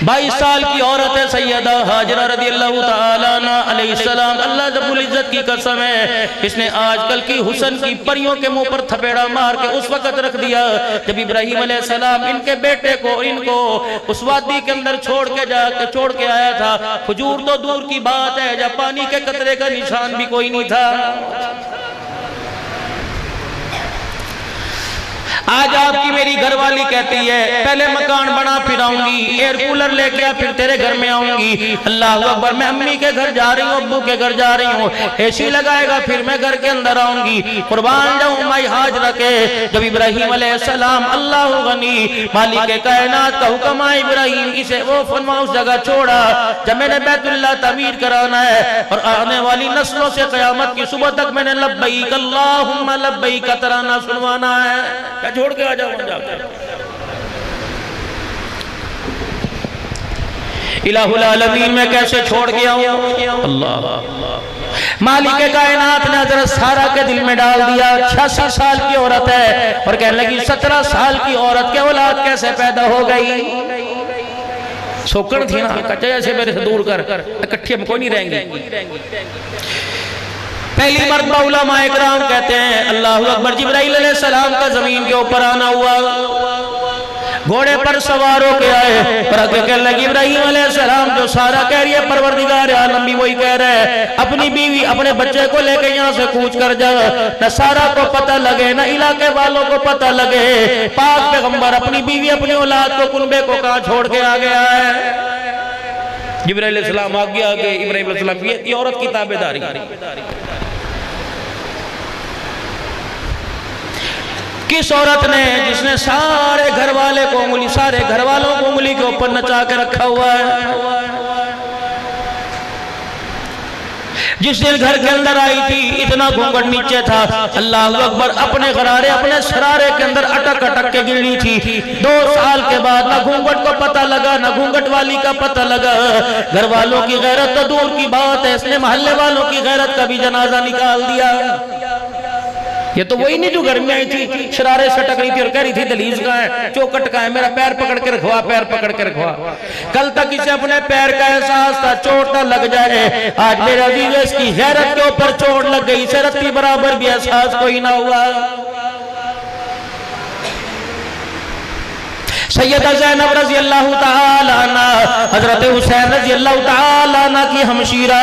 22 साल की औरत है सैयदा हाजरा रज़ियल्लाहु ताला अन्हा अलैहिस्सलाम। अल्लाह रब्बुल इज्जत की कसम है, इसने आजकल की हुस्न की परियों के मुंह पर थपेड़ा मार के उस वक्त रख दिया जब इब्राहिम अलैहिस्सलाम इनके बेटे को इनको उस वादी के अंदर छोड़ के आया था। खजूर तो दूर की बात है, जब पानी के कतरे का निशान भी कोई नहीं था। आज आपकी मेरी घरवाली कहती है पहले मकान बना फिर आऊंगी, एयर कूलर लेके आ फिर तेरे घर में आऊंगी। अल्लाह अकबर, मैं अम्मी के घर जा रही हूँ, अब्बू के घर जा रही हूँ, एसी लगाएगा फिर मैं घर के अंदर आऊंगी। कुर्बान जाऊं माई हाजरा के। जब इब्राहिम अलैहिस्सलाम अल्लाह गनी मालिक कायनात का हुक्म आया इब्राहिम इसे वो फरमा उस जगह छोड़ा जब मैंने बैतुल्लाह तमीर कराना है और आने वाली नस्लों से क़यामत की सुबह तक मैंने लब्बैक अल्लाहुम्मा लब्बैक का तराना सुनवाना है। छोड़ के आ जाओ इलाहुल आलमीन में कैसे छोड़ के आऊं। अल्लाह मालिक कायनात ने हज़रत सारा के दिल में डाल दिया। 86 साल की औरत है और कहने लगी 17 साल की औरत के औलाद कैसे पैदा हो गई। सोकड़ थी ना, कच्चा से मेरे से दूर कर, इकट्ठे में कोई नहीं रहेंगे। पहली मर्तबा उलमाए किराम कहते हैं अल्लाहु अकबर, जिब्राइल अलैहिस्सलाम का जमीन के ऊपर आना हुआ, घोड़े पर सवार होके आए और आगे कहने लगी इब्राहिम अलैहिस्सलाम जो सारा कह रही है परवरदिगार आलम भी वही कह रहा है, अपनी बीवी अपने बच्चे को लेके यहाँ से कूच कर जा, न सारा को पता लगे न इलाके वालों को पता लगे। पाक पैगंबर अपनी बीवी अपनी औलाद को कुनबे को कहाँ छोड़ के आ गया है। जिब्राइल अलैहिस्सलाम आगे इब्राहिम अलैहिस्सलाम ये औरत की ताबेदारी। किस औरत ने जिसने सारे घर वाले को उंगली सारे घर वालों को उंगली के ऊपर नचा के रखा हुआ है। जिस दिन घर के अंदर आई थी इतना घूंघट नीचे था, अल्लाह अकबर, अपने गरारे अपने शरारे के अंदर अटक अटक के गिरनी थी। 2 साल के बाद ना घूंघट को पता लगा ना घूंघट वाली का पता लगा। घर वालों की गैरत तो दूर की बात है, इसने मोहल्ले वालों की गैरत का भी जनाजा निकाल दिया। ये तो वही नहीं जो घर में आई थी शरारे सटक रही थी और कह रही थी दलीज का है, चौकट का है, मेरा पैर पकड़ के रखवा, पैर पकड़ के रखवा। कल तक इसे अपने पैर का एहसास था, चोट ना लग जाए। आज मेरे अजीज इसकी गैरत के ऊपर चोट लग गई, इसे रत्ती बराबर भी एहसास कोई ना हुआ। सैयदा ज़ैनब रज़ी अल्लाह ताला अन्हा, हज़रत हुसैन रज़ी अल्लाह ताला अन्हा की हमशीरा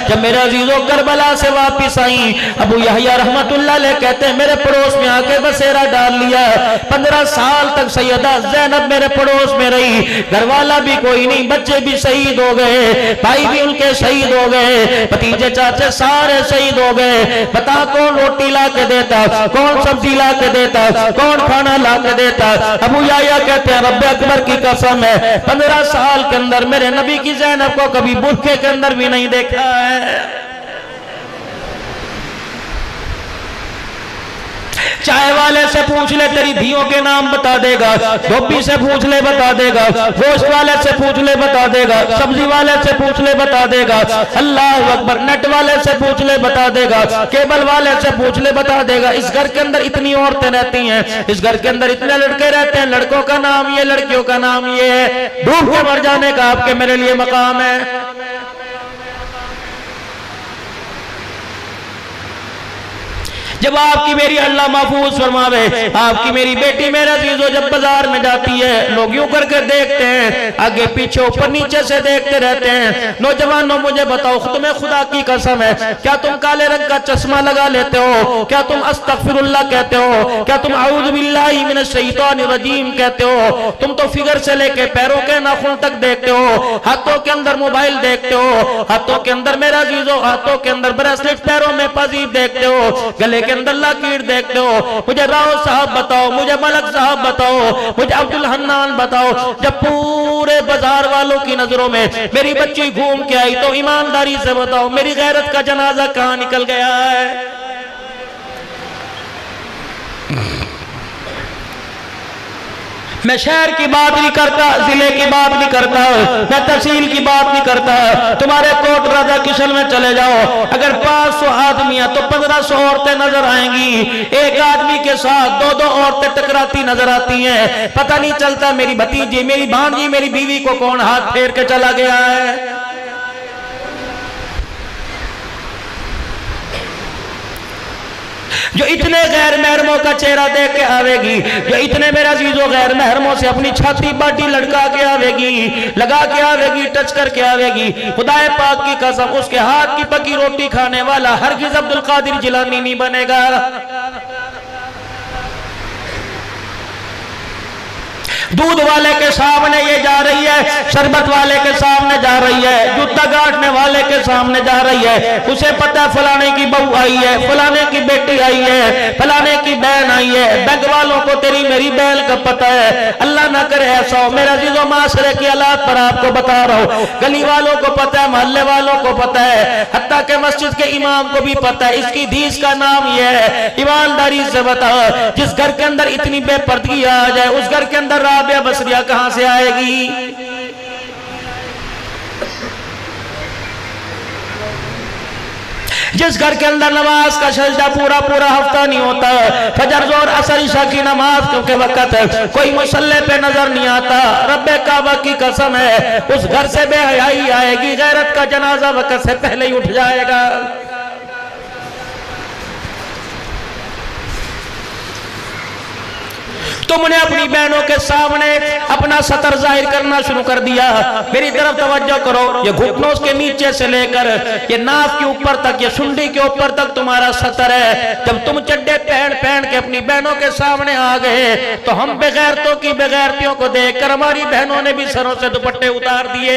जब मेरे अजीजों करबला से वापस आई, अबू यहया रहमतुल्लाह अलैह कहते हैं मेरे पड़ोस में आके बसेरा डाल लिया। 15 साल तक सैयदा ज़ैनब मेरे पड़ोस में रही। घरवाला भी कोई नहीं, बच्चे भी शहीद हो गए, भाई भी उनके शहीद हो गए, भतीजे चाचे सारे शहीद हो गए। बता कौन रोटी ला के देता, कौन सब्जी ला के देता, कौन खाना ला के देता। अबू यहया कहते रब्बे अकबर की कसम है 15 साल के अंदर मेरे नबी की ज़ैनब को कभी बुरखे के अंदर भी नहीं देखा है। चाय वाले से पूछ ले तेरी धियों के नाम बता देगा, धोबी से पूछ ले बता देगा, गोश्त वाले से पूछ ले बता देगा, सब्जी वाले से पूछ ले बता देगा, अल्लाह अकबर, नेट वाले से पूछ ले बता देगा, केबल वाले से पूछ ले बता देगा। इस घर के अंदर इतनी औरतें रहती हैं, इस घर के अंदर इतने लड़के रहते हैं, लड़कों का नाम ये, लड़कियों का नाम ये, डूब के मर जाने का आपके मेरे लिए मकाम है। जब आपकी मेरी अल्लाह महफूज फरमावे, आपकी मेरी बेटी मेरा अजीजों जब बाजार में जाती है लोग यूं करके देखते हैं, आगे पीछे ऊपर नीचे से देखते रहते हैं। नौजवानों मुझे बताओ तुम्हें खुदा की कसम है, क्या तुम काले रंग का चश्मा लगा लेते हो? क्या तुम अस्तगफिरुल्लाह कहते हो? क्या तुम औज़ु बिल्लाहि मिनश शैतानिर रजीम कहते हो? तुम तो फिगर से लेके पैरों के नाखून तक देखते हो, हाथों के अंदर मोबाइल देखते हो, हाथों के अंदर मेरा अजीजों हाथों के अंदर ब्रेसलेट, पैरों में पाजीब देखते हो, गले के अंदर लकीर देखते हो। मुझे राव साहब बताओ, मुझे मलक साहब बताओ, मुझे अब्दुल हन्नान बताओ, जब पूरे बाजार वालों की नजरों में मेरी बच्ची घूम के आई तो ईमानदारी से बताओ मेरी गैरत का जनाजा कहां निकल गया है? मैं शहर की बात नहीं करता, जिले की बात नहीं करता, मैं तहसील की बात नहीं करता। तुम्हारे कोट राजा किशन में चले जाओ, अगर 500 आदमी है तो 1500 औरतें नजर आएंगी। एक आदमी के साथ 2-2 औरतें टकराती नजर आती हैं। पता नहीं चलता मेरी भतीजी, मेरी भांजी, मेरी बीवी को कौन हाथ फेर के चला गया है। जो इतने गैर महरमों का चेहरा देख के आवेगी, जो इतने मेरा अजीजों गैर महरमों से अपनी छाती बाटी लड़का के आवेगी, लगा के आवेगी, टच करके आवेगी, खुदाए पाक की कसम उसके हाथ की पकी रोटी खाने वाला हरगिज़ अब्दुल कादिर जिलानी नहीं बनेगा। दूध वाले के सामने ये जा रही है, शरबत वाले के सामने जा रही है, जूता गांठने वाले के सामने जा रही है। उसे पता है फलाने की बहू आई है, फलाने की बेटी आई है, फलाने की बहन आई है। बैंक वालों को तेरी मेरी बहन का पता है। अल्लाह ना करे ऐसा हो। मेरा अजीजों माशरे की हालात पर आपको बता रहा हूँ। गली वालों को पता है, मोहल्ले वालों को पता है, हत्ता के मस्जिद के इमाम को भी पता है। इसकी धीस का नाम यह है। ईमानदारी से बताओ, जिस घर के अंदर इतनी बेपर्दगी आ जाए, उस घर के अंदर राबिया बसरिया कहां से आएगी? जिस घर के अंदर नमाज का सजदा पूरा पूरा हफ्ता नहीं होता, फजर जोर असर ईशा की नमाज के वक्त कोई मुसल्ले पे नजर नहीं आता, रब्बे काबा की कसम है उस घर से बेहयाई आएगी। गैरत का जनाजा वक्त से पहले ही उठ जाएगा। तुमने अपनी बहनों के सामने अपना सतर जाहिर करना शुरू कर दिया। मेरी तरफ तवज्जो करो, ये घुटनों के नीचे से लेकर ये नाक के ऊपर तक, ये सुंडी के ऊपर तक तुम्हारा सतर है। जब तुम चड्डे पहन पहन के अपनी बहनों के सामने आ गए तो हम बेगैरतों की बेगैरतियों को देखकर हमारी बहनों ने भी सरों से दुपट्टे उतार दिए।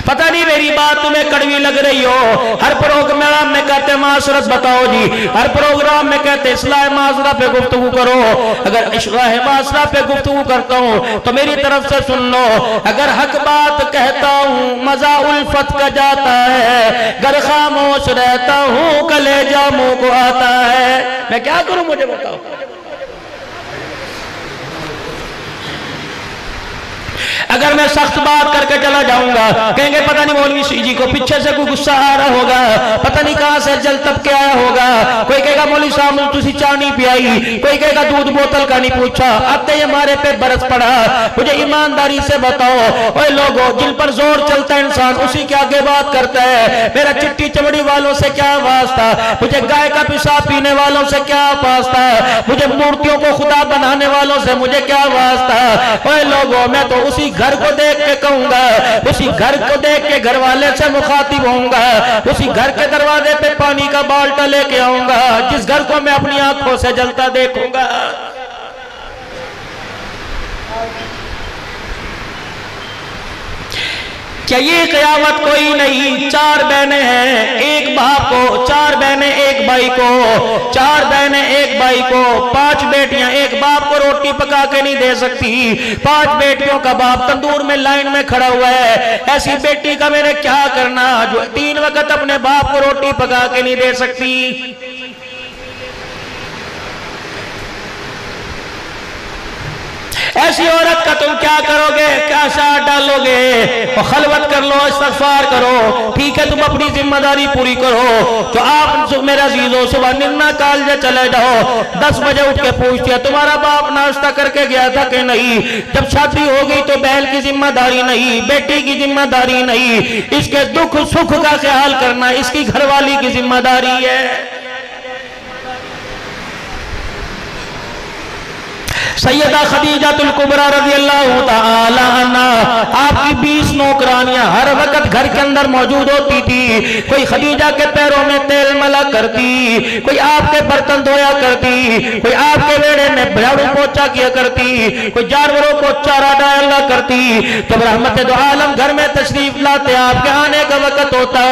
पता नहीं मेरी बात तुम्हें कड़वी लग रही हो। हर प्रोग्राम में कहते माशरत बताओ जी, हर प्रोग्राम में कहते इस्लाह माशरा पे गुफ्तगू करो। अगर इस्लाह माशरा पे गुफ्तगू करता हूँ तो मेरी तरफ से सुन लो। अगर हक बात कहता हूँ मजा उल्फत का जाता है, गर खामोश रहता हूँ कलेजा मुंह को आता है। मैं क्या करूँ मुझे बताओ। अगर मैं सख्त बात करके चला जाऊंगा कहेंगे पता नहीं मौलवी जी को पीछे से कोई गुस्सा आ रहा होगा, पता नहीं कहां से जल तब के आया होगा। कोई कहेगा मौलवी साहब तुसी चाय नहीं पियाई, कोई कहेगा दूध बोतल का नहीं पूछा। आते ही हमारे पे बरस पड़ा। मुझे ईमानदारी से बताओ ओए लोगों, जिन पर जोर चलता है इंसान उसी के आगे बात करता है। मेरा चिट्टी चमड़ी वालों से क्या वास्ता, मुझे गाय का पेशाब पीने वालों से क्या वास्ता, मुझे मूर्तियों को खुदा बनाने वालों से मुझे क्या वास्ता। ओए लोगों, मैं तो उसी घर को देख के कहूंगा, उसी घर को देख के घर वाले से मुखातिब होऊंगा, उसी घर के दरवाजे पे पानी का बाल्टा लेके आऊंगा जिस घर को मैं अपनी आंखों से जलता देखूंगा। क्या ये कयामत कोई नहीं? 4 बहनें हैं एक बाप को, 4 बहनें एक भाई को, 4 बहनें एक भाई को, 5 बेटियां एक बाप को रोटी पका के नहीं दे सकती। 5 बेटियों का बाप तंदूर में लाइन में खड़ा हुआ है। ऐसी बेटी का मैंने क्या करना जो 3 वक्त अपने बाप को रोटी पका के नहीं दे सकती। ऐसी औरत का तुम क्या करोगे? क्या साथ डालोगे? और खलवत कर लो, इस्तगफार करो। ठीक है, तुम अपनी जिम्मेदारी पूरी करो। तो आप मेरा अजीजों सुबह निन्ना कालजे चले जाओ, 10 बजे उठ के पूछते तुम्हारा बाप नाश्ता करके गया था कि नहीं। जब शादी हो गई तो बहन की जिम्मेदारी नहीं, बेटी की जिम्मेदारी नहीं, इसके दुख सुख का ख्याल करना इसकी घरवाली की जिम्मेदारी है। सैयदा खदीजातुल कुबरा रज़ियल्लाहु ताला अन्हा, आपकी 20 नौकरानियां हर वक्त घर के अंदर मौजूद होती थी। कोई खदीजा के पैरों में तेल मला करती, कोई आपके बर्तन धोया करती, कोई आपके वेड़े में झाड़ू पोछा किया करती, कोई जानवरों को चारा डाला करती। जब रहमत दो आलम घर में तशरीफ लाते आपके आने का वक्त होता,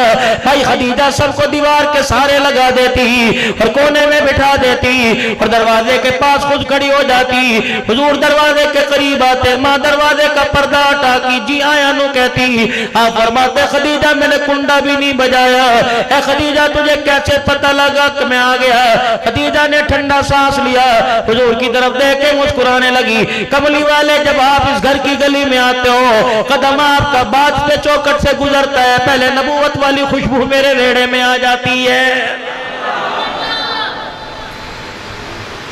भाई खदीजा सबको दीवार के सहारे लगा देती और कोने में बिठा देती और दरवाजे के पास खुद खड़ी हो जाती। हुजूर दरवाजे के करीब आते, माँ दरवाजे का पर्दा हटा की जी आया नु कहती। आप फरमाते खदीजा मैंने कुंडा भी नहीं बजाया। ए खदीजा तुझे कैसे पता लगा कि मैं आ गया? खदीजा ने ठंडा सांस लिया, हुजूर की तरफ देख के मुस्कुराने लगी। कमली वाले जब आप इस घर की गली में आते हो, कदम आपका बाज पे चौखट से गुजरता है, पहले नबूवत वाली खुशबू मेरे रेड़े में आ जाती है।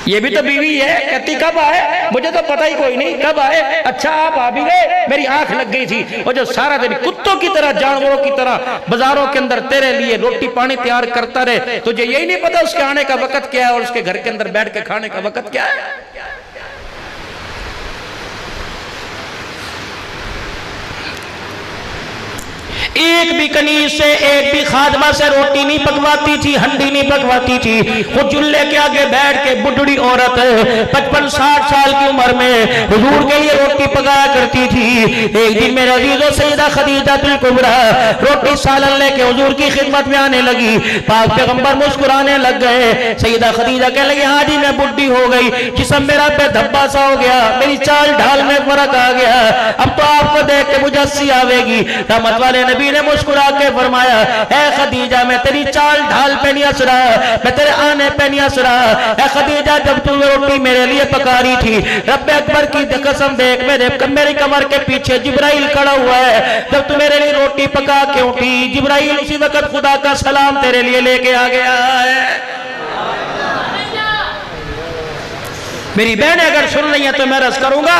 ये भी तो बीवी है, कहती कब आए? मुझे तो पता ही कोई नहीं कब आए। अच्छा आप आ भी गए, मेरी आंख लग गई थी। और जो सारा दिन कुत्तों की तरह, जानवरों की तरह बाजारों के अंदर तेरे लिए रोटी पानी तैयार करता रहे, तुझे यही नहीं पता उसके आने का वक्त क्या है और उसके घर के अंदर बैठ के खाने का वक्त क्या है? एक भी कनीज से, एक भी खादमा से रोटी नहीं पकवाती थी, हंडी नहीं पकवाती थी। वो चूल्हे के आगे बैठ के बुढ़ड़ी औरत 55-60 साल की उम्र में हुजूर के लिए रोटी पकाया करती थी। एक दिन मेरे अजीजों सैयदा खदीजा तुल कुबरा रोटी सालन लेके हुजूर की खिदमत में आने लगी। पाक पैगंबर मुस्कुराने लग गए। सैयदा खदीजा कहने लगी हाँ जी मैं बुढ़ी हो गई, जिस्म मेरा पे धब्बा सा हो गया, मेरी चाल ढाल में फर्क आ गया, अब तो आपको देख के मुझे हंसी आवेगी। रहमत वाले नबी ने मुस्कुरा के फरमाया ए खदीजा मैं तेरी चाल ढाल पे नहीं हंस रहा, मैं तेरे आने पे नहीं हंस रहा। ए खदीजा जब तू रोटी मेरे लिए पका रही थी, रब्बे अकबर की कसम देख मेरी कमर के पीछे जिब्राइल खड़ा हुआ है। जब तू मेरे लिए रोटी पका के उठी, जिब्राइल उसी वक्त खुदा का सलाम तेरे लिए लेके आ गया है। मेरी बहनें अगर सुन रही हैं तो मैं रस करूंगा,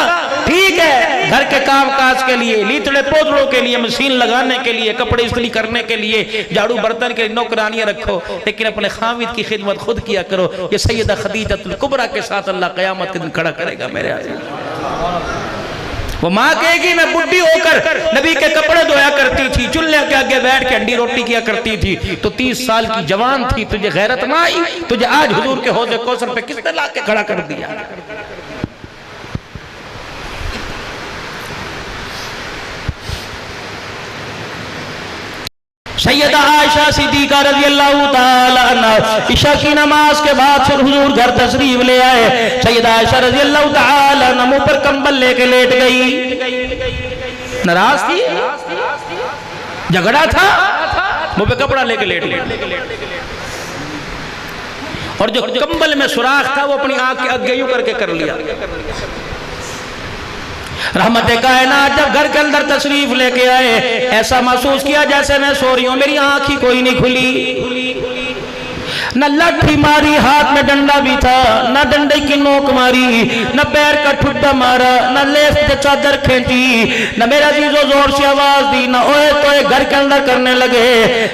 ठीक है घर के काम काज के लिए, लीतड़े पोतड़ों के लिए, मशीन लगाने के लिए, कपड़े इस्त्री करने के लिए, झाड़ू बर्तन के लिए नौकरानियां रखो, लेकिन अपने खामिद की खिदमत खुद किया करो। ये सैयदा खदीजतुल कुबरा के साथ अल्लाह क़यामत के दिन खड़ा करेगा मेरे आज़ीज़। वो माँ कहेगी मैं बुढ़ी होकर नबी के कपड़े धोया करती थी, चूल्हे के आगे बैठ के हंडी रोटी किया करती थी, तो 30 साल की जवान थी, तुझे गैरत ना आई? तुझे आज हुजूर के हौज़े कौसर पे किसने ला के खड़ा कर दिया? सैयदा आयशा सिद्दीका रज़ी अल्लाह ताला अन्हा इशा की नमाज के बाद फिर हुजूर घर तशरीफ ले आए। सैयदा आयशा रज़ी अल्लाह ताला अन्हा मुंह पर कंबल लेके लेट गई। नाराज थी, झगड़ा था, मुंह पे कपड़ा लेके लेट गई। और जो कंबल में सुराख था वो अपनी आंख के आगे यूं करके कर लिया। रहमत कायनात जब घर के अंदर तशरीफ लेके आए, ऐसा महसूस किया जैसे मैं सो रही हूं, मेरी आंख ही कोई नहीं खुली। न लाठी मारी, हाथ में डंडा भी था, न डंडे की नोक मारी, न पैर का ठुड्डा मारा, न लेस से चादर खींची, न मेरा जीजो जोर से आवाज दी, न ओए तोए घर के अंदर करने लगे।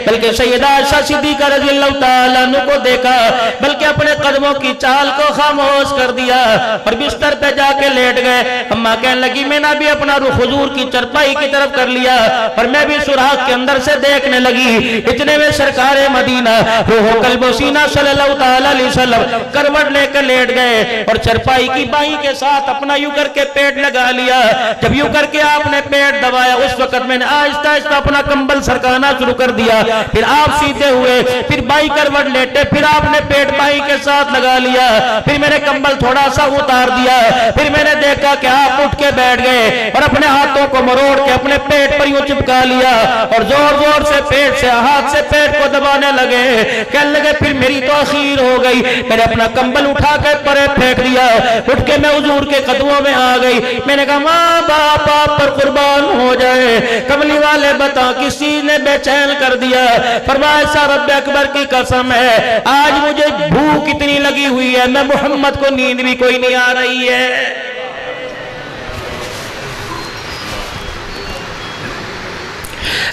बल्कि सैयदा आयशा सिद्दीका रज़ी अल्लाह ताला अन्हा को देखा, बल्कि अपने कदमों की चाल को खामोश कर दिया और बिस्तर पे जाके लेट गए। अम्मा कहने लगी मैंने भी अपना रुख हुजूर की चरपाई की तरफ कर लिया और मैं भी सुराख के अंदर से देखने लगी। इतने में सरकारे मदीना रूह कल्ब सीना सल्लल्लाहु ताला अलैहि वसल्लम करवट लेकर लेट गए और चरपाई की बाई के साथ अपना यूं करके पेट लगा लिया। जब यूं करके आपने पेट दबाया, उस वक्त मैंने आहिस्ता आहिस्ता अपना कंबल सरकाना शुरू कर दिया। फिर आप सीधे हुए, फिर बाई करवट लेटे, फिर आपने पेट बाई के साथ लगा लिया, फिर मैंने कंबल थोड़ा सा उतार दिया, फिर मैंने देखा कि आप उठ के बैठ गए और अपने हाथों को मरोड़ के अपने पेट पर यूं चिपका लिया और जोर जोर से पेट से हाथ से पेट को दबाने लगे। कहने लगे फिर मेरी तो अखीर हो गई, मैंने अपना कंबल उठा के परे फेंक दिया, उठ के मैं हुजूर के कदमों में आ गई। मैंने कहा माँ बाप आप पर कुर्बान हो जाए, कमली वाले बता किस चीज ने बेचैन कर दिया? फरमाया सा रब्बे अकबर की कसम है, आज मुझे भूख इतनी लगी हुई है, मैं मोहम्मद को नींद भी कोई नहीं आ रही है।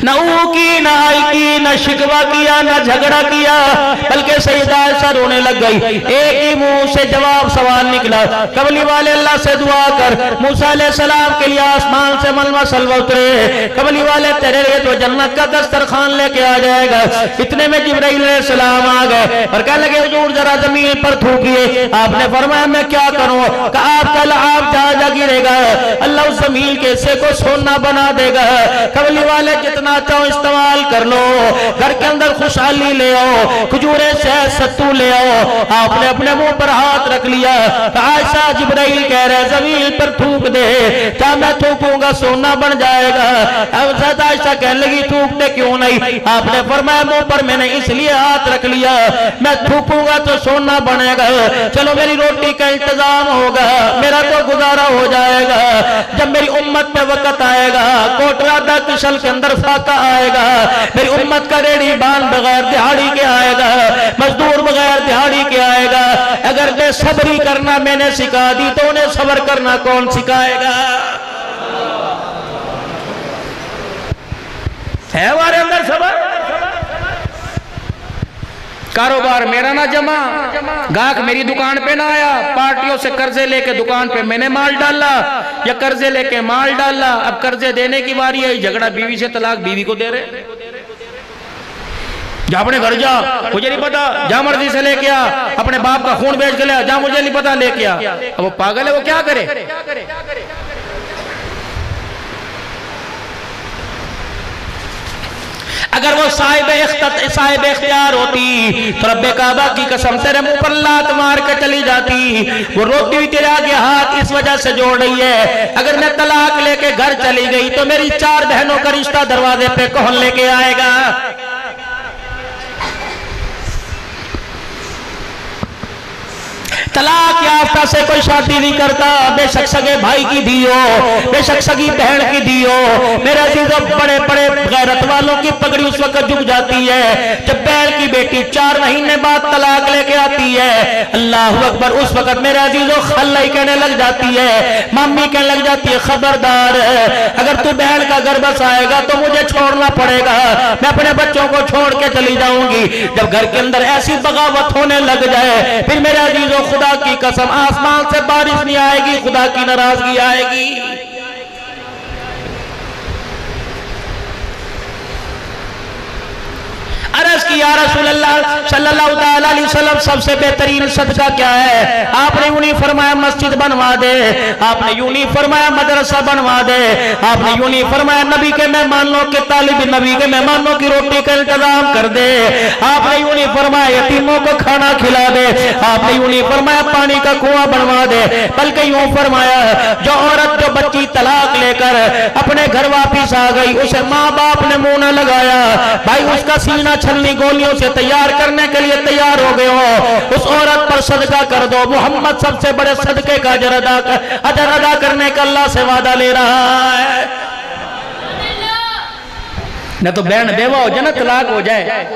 न ऊकी, न आई की, न शिकवा किया, न झगड़ा किया, बल्कि सैयदा आयशा रोने लग गई। एक ही मुंह से जवाब सवाल निकला, कमली वाले अल्लाह से दुआ कर, मूसा अलैहिस्सलाम के लिए आसमान से मलमा सलवा उतरे, कमली वाले तेरे लिए तो जन्नत का दस्तरखान लेके आ जाएगा। इतने में जिब्राइल अलैहिस्सलाम आ गए और कहने लगे हुजूर जरा जमीन पर थूकिए। आपने फरमाया मैं क्या करूं? कहा आप कल आप जा गिरेगा, अल्लाह उस जमीन के हिस्से को सोना बना देगा। कमली वाले जितना चाहो इस्तेमाल कर लो, घर के अंदर खुशहाली ले आओ, खजूरे शहद सत्तू ले आओ। आपने अपने मुंह पर हाथ रख लिया, आयशा जिब्राइल कह रहे जमीन पर थूक दे, मैं थूकूंगा सोना बन जाएगा। अब आयशा कहने लगी थूकते क्यों नहीं? आपने फरमाया मुंह पर मैंने इसलिए हाथ रख लिया, मैं थूकूंगा तो सोना बनेगा, चलो मेरी रोटी का इंतजाम होगा, मेरा तो गुजारा हो जाएगा। जब मेरी उम्मत पे वक्त आएगा, कोटरा दा किशल के अंदर फाका आएगा, मेरी उम्मत का रेडी बान बगैर दिहाड़ी के आएगा, मजदूर बगैर दिहाड़ी के आएगा। अगर मैं सब्री करना मैंने सिखा दी तो उन्हें सब्र करना कौन सिखाएगा? है हमारे अंदर सब्र? कारोबार मेरा ना जमा, गाहक मेरी दुकान पे ना आया, पार्टियों से कर्जे लेके दुकान पे मैंने माल डाला या कर्जे लेके माल डाला, अब कर्जे देने की बारी है, झगड़ा बीवी से, तलाक बीवी को दे रहे। जा अपने घर जा, मुझे नहीं पता, जा मर्जी से लेके आ, अपने बाप का खून बेच के ले, जा मुझे नहीं पता लेके आ। अब वो पागल है, वो क्या करे? अगर वो साहिब इख्तियार होती तो रब्बे काबा की कसम तेरे मुंह पर लात मार के चली जाती। वो रोटी भी तेरे आगे हाथ इस वजह से जोड़ रही है, अगर मैं तलाक लेके घर चली गई तो मेरी 4 बहनों का रिश्ता दरवाजे पे कौन लेके आएगा? तलाक याफ्ता से कोई शादी नहीं करता, बेशक सगे भाई की दी हो, बेशक सगी बहन की दी हो। मेरे अजीजों, बड़े बड़े गैरत वालों की पगड़ी उस वक्त झुक जाती है जब बैल की बेटी 4 महीने बाद तलाक लेके आती है। अल्लाह अकबर। उस वक्त मेरे अजीजों खल्लाई कहने लग जाती है, मम्मी कहने लग जाती है खबरदार, अगर तू बहन का घर बसाएगा तो मुझे छोड़ना पड़ेगा, मैं अपने बच्चों को छोड़ के चली जाऊंगी। जब घर के अंदर ऐसी बगावत होने लग जाए फिर मेरे अजीजों खुदा की कसम आसमान से बारिश नहीं आएगी, खुदा की नाराजगी आएगी। अर्ज़ की या रसूल अल्लाह सल्लल्लाहु अलैहि वसल्लम सबसे बेहतरीन सदका क्या है? आपने यूं नहीं फरमाया मस्जिद बनवा दे, आपने यूं नहीं फरमाया मदरसा बनवा दे, आपने यूं नहीं फरमाया नबी के मेहमानों के तालिब नबी के मेहमानों की रोटी का इंतजाम कर दे, आपने यूं नहीं फरमाया यतीमों को खाना खिला दे, आपने यूं नहीं फरमाया पानी का कुआं बनवा दे, बल्कि यूं फरमाया जो औरत जो बच्ची तलाक लेकर अपने घर वापिस आ गई उसे माँ बाप ने मुंह न लगाया, भाई उसका सीना छलनी गोलियों से तैयार करने के लिए तैयार हो गए हो, उस औरत पर सदका कर दो। मोहम्मद सबसे बड़े सदके का अजर अदा करने का अल्लाह से वादा ले रहा है। न तो बहन बेवा हो जाए ना तलाक हो जाए,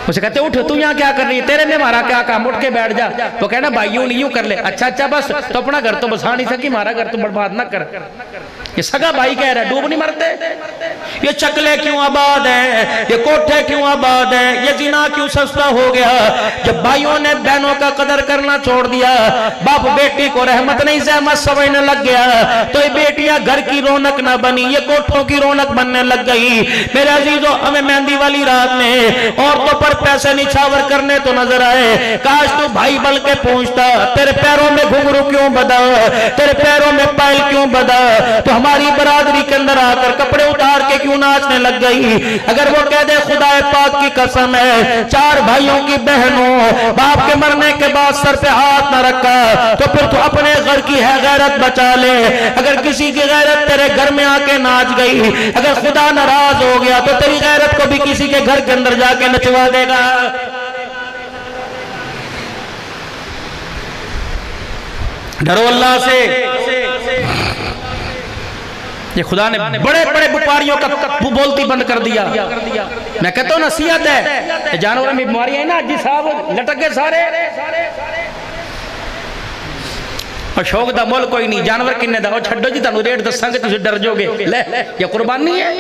उसे कहते उठ तू यहाँ क्या कर रही है, तेरे में हमारा क्या काम, उठ के बैठ जा। तो कहना भाई यूं नहीं यूं कर ले, अच्छा अच्छा बस, तो अपना घर तो बसा नहीं सकी, हमारा घर तो बर्बाद ना कर। ये सगा भाई कह रहा है डूब नहीं मरते, ये चकले क्यों आबाद है, ये कोठे क्यों आबाद है, ये जिना क्यों सस्ता हो गया। जब भाइयों ने बहनों का कदर करना छोड़ दिया, बाप बेटी को रहमत नहीं सहमत समझने लग गया, तो ये बेटियां घर की रौनक ना बनी, ये कोठों की रौनक बनने लग गई। मेरे अजीजों, हमें मेहंदी वाली रात में औरतों पर पैसे निछावर करने तो नजर आए, काश तू भाई बल के पूछता तेरे पैरों में घुंघरू क्यों बदा, तेरे पैरों में पायल क्यों बदा, तो हमारी बरादरी के अंदर आकर कपड़े उतार के क्यों नाचने लग गई। अगर वो कह दे खुदा पाक की कसम है 4 भाइयों की बहनों बाप के मरने के बाद सर पे हाथ न रखा, तो फिर तू अपने घर की है गैरत बचा ले। अगर किसी की गैरत तेरे घर में आके नाच गई, अगर खुदा नाराज हो गया तो तेरी गैरत को भी किसी के घर के अंदर जाके नचवा देगा। डरो अल्लाह से। ये खुदा ने बड़े बड़े व्यापारियों का बोलती बंद कर दिया। मैं कहता हूँ नसीहत है, जानवरों में बीमारियां है ना जी साहब, लटक गए सारे, और शौक दा मुल कोई नहीं, जानवर किन्ने दा छड्डो जी, तुहानू रेट दसांगे तुसीं डर जाओगे। ले ये कुर्बानी है,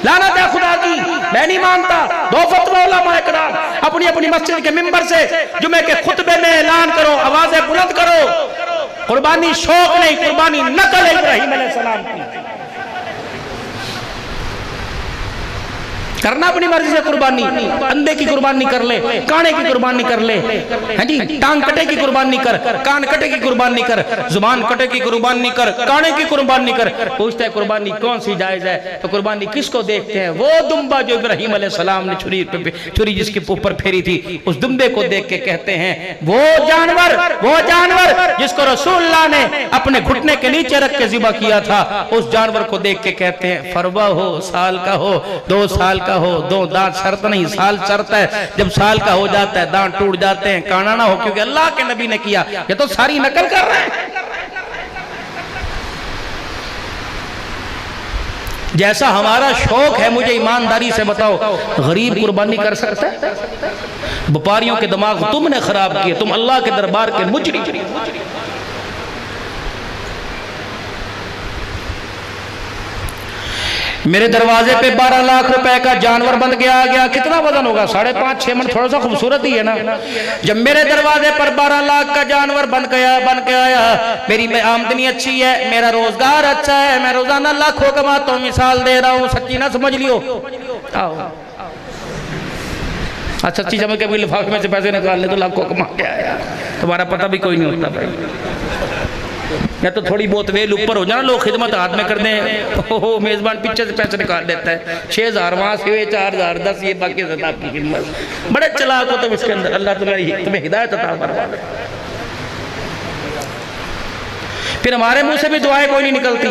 लानत है खुदा की, मैं नहीं मानता। 2 फतवा उलमा इकराम अपनी अपनी मस्जिद के मिंबर से जुमे के खुतबे में ऐलान करो, आवाजें बुलंद करो, कुर्बानी शौक नहीं, कुर्बानी नकल है इब्राहिम अलैहिस्सलाम की। करना अपनी मर्जी से कुर्बानी, अंधे की कुर्बानी कर ले, काने की कुर्बानी कर ले, हैं जी, टांग कटे की कुर्बानी कर, कान कटे की कुर्बानी कर, जुबान कटे की कुर्बानी कर, काने की कुर्बानी कर। पूछता है कुर्बानी कौन सी जायज है, तो कुर्बानी किसको देखते हैं? वो दुम्बा जो इब्राहिम अलैहिस्सलाम ने छुरी जिसके ऊपर फेरी थी, उस दुम्बे को देख के कहते हैं वो जानवर जिसको रसूलुल्लाह ने अपने घुटने के नीचे रख के ज़िबा किया था, उस जानवर को देख के कहते हैं फरवा हो, साल का हो, 2 साल का हो, 2 दांत शर्त नहीं, साल शर्त है। जब साल का हो जाता है दांत टूट जाते हैं, काना ना हो, क्योंकि अल्लाह के नबी ने किया। ये तो सारी नकल कर रहे हैं। जैसा हमारा शौक है, मुझे ईमानदारी से बताओ, गरीब कुर्बानी कर सकता है? व्यापारियों के दिमाग तुमने खराब किए, तुम अल्लाह के दरबार के मुजरिम। मेरे दरवाजे पे 12 लाख रुपए का जानवर बन के आ गया। कितना वजन होगा? 5.5-6 मन। थोड़ा सा खूबसूरत ही है ना। जब मेरे दरवाजे पर 12 लाख का जानवर बन के आया, मेरी आमदनी अच्छी है, मेरा रोजगार अच्छा है, मैं रोजाना लाखों कमाता हूँ, मिसाल दे रहा हूँ, सच्ची ना समझ लियो। आओ अच्छा, सच्ची समझ के कोई लिफाफे में से पैसे निकाल ले तो लाखों कमा के आया, तुम्हारा पता भी कोई नहीं होता भाई। या तो थोड़ी बहुत वेल ऊपर हो जाना, लोग खिदमत हाथ में कर दें, मेजबान पीछे से पैसे निकाल देता है, 6,000 वहां से, 4,000, 10 ये बाकी आपकी हिम्मत। बड़े चालाक हो तुम इसके अंदर, अल्लाह तुम्हें हिदायत अता फरमाए। फिर हमारे मुंह से भी दुआएं कोई नहीं निकलती।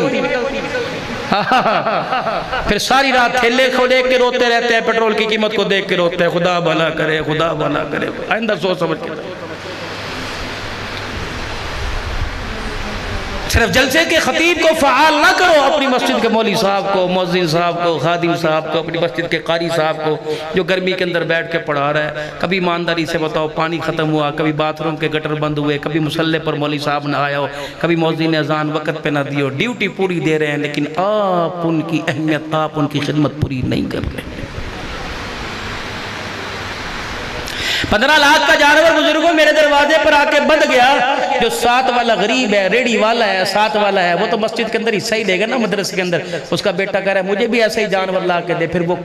फिर सारी रात ठेले को देख के रोते रहते हैं, पेट्रोल की कीमत को देख के रोते हैं, खुदा भला करे, खुदा भला करे। आइंदा सोच समझ के। सिर्फ जलसे के खतीब को फ़आल ना करो, अपनी मस्जिद के मौलवी साहब को, मुअज्जिन साहब को, खादिम साहब को, अपनी मस्जिद के कारी साहब को जो गर्मी के अंदर बैठ के पढ़ा रहा है। कभी ईमानदारी से बताओ पानी ख़त्म हुआ, कभी बाथरूम के गटर बंद हुए, कभी मुसल्ले पर मौलवी साहब ना आया हो, कभी मुअज्जिन ने अज़ान वक़्त पे ना दी हो, ड्यूटी पूरी दे रहे हैं, लेकिन आप उनकी अहमियत, आप उनकी खिदमत पूरी नहीं कर रहे। 15 लाख का जानवर बुजुर्गों मेरे दरवाजे पर आके बंध गया। जो साथ वाला गरीब है, रेडी वाला है, साथ वाला है, वो तो मस्जिद के अंदर हिस्सा ही लेगा ना, मदरसे के अंदर। उसका बेटा कह रहा है मुझे भी ऐसे ही जानवर ला के दे। फिर वो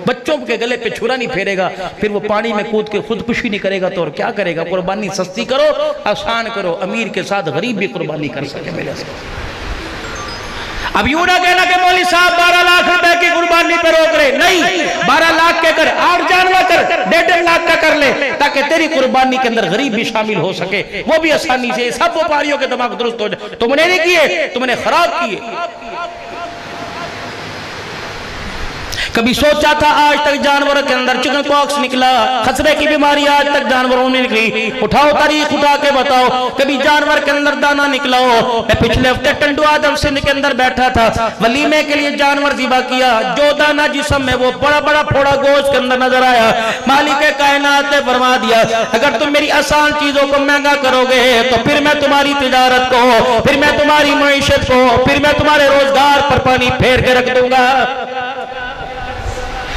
बच्चों के गले पे छुरा नहीं फेरेगा, फिर वो पानी में कूद के खुदकुशी नहीं करेगा, तो और क्या करेगा? कुर्बानी सस्ती करो, आसान करो, अमीर के साथ गरीब भी कुर्बानी कर सके मेरे से। अब यूं ना कहना कि मौलवी साहब 12 लाख रुपए की कुर्बानी पे रोक रहे, नहीं, 12 लाख के कर, 8 जानवर कर, 1.5 लाख का कर ले, ताकि तेरी कुर्बानी के अंदर गरीब भी शामिल हो सके, वो भी आसानी से। सब व्यापारियों के दिमाग दुरुस्त हो जाए। तुमने नहीं किए, तुमने खराब किए। कभी सोचा था आज तक जानवरों के अंदर चिकन पॉक्स निकला, खसरे की बीमारी आज तक जानवरों में निकली, उठाओ तारीख उठा के बताओ कभी जानवर के अंदर दाना निकला हो। मैं पिछले हफ्ते टंडू आदम सिंध के अंदर बैठा था, वलीमे के लिए जानवर ज़िबा किया, जो दाना जिस्म में वो बड़ा बड़ा फोड़ा गोश्त के अंदर नजर आया। मालिक कायनात ने फरमा दिया अगर तुम मेरी आसान चीजों को महंगा करोगे तो फिर मैं तुम्हारी तिजारत को, फिर मैं तुम्हारी मईशत को, फिर मैं तुम्हारे रोजगार पर पानी फेर के रख दूंगा।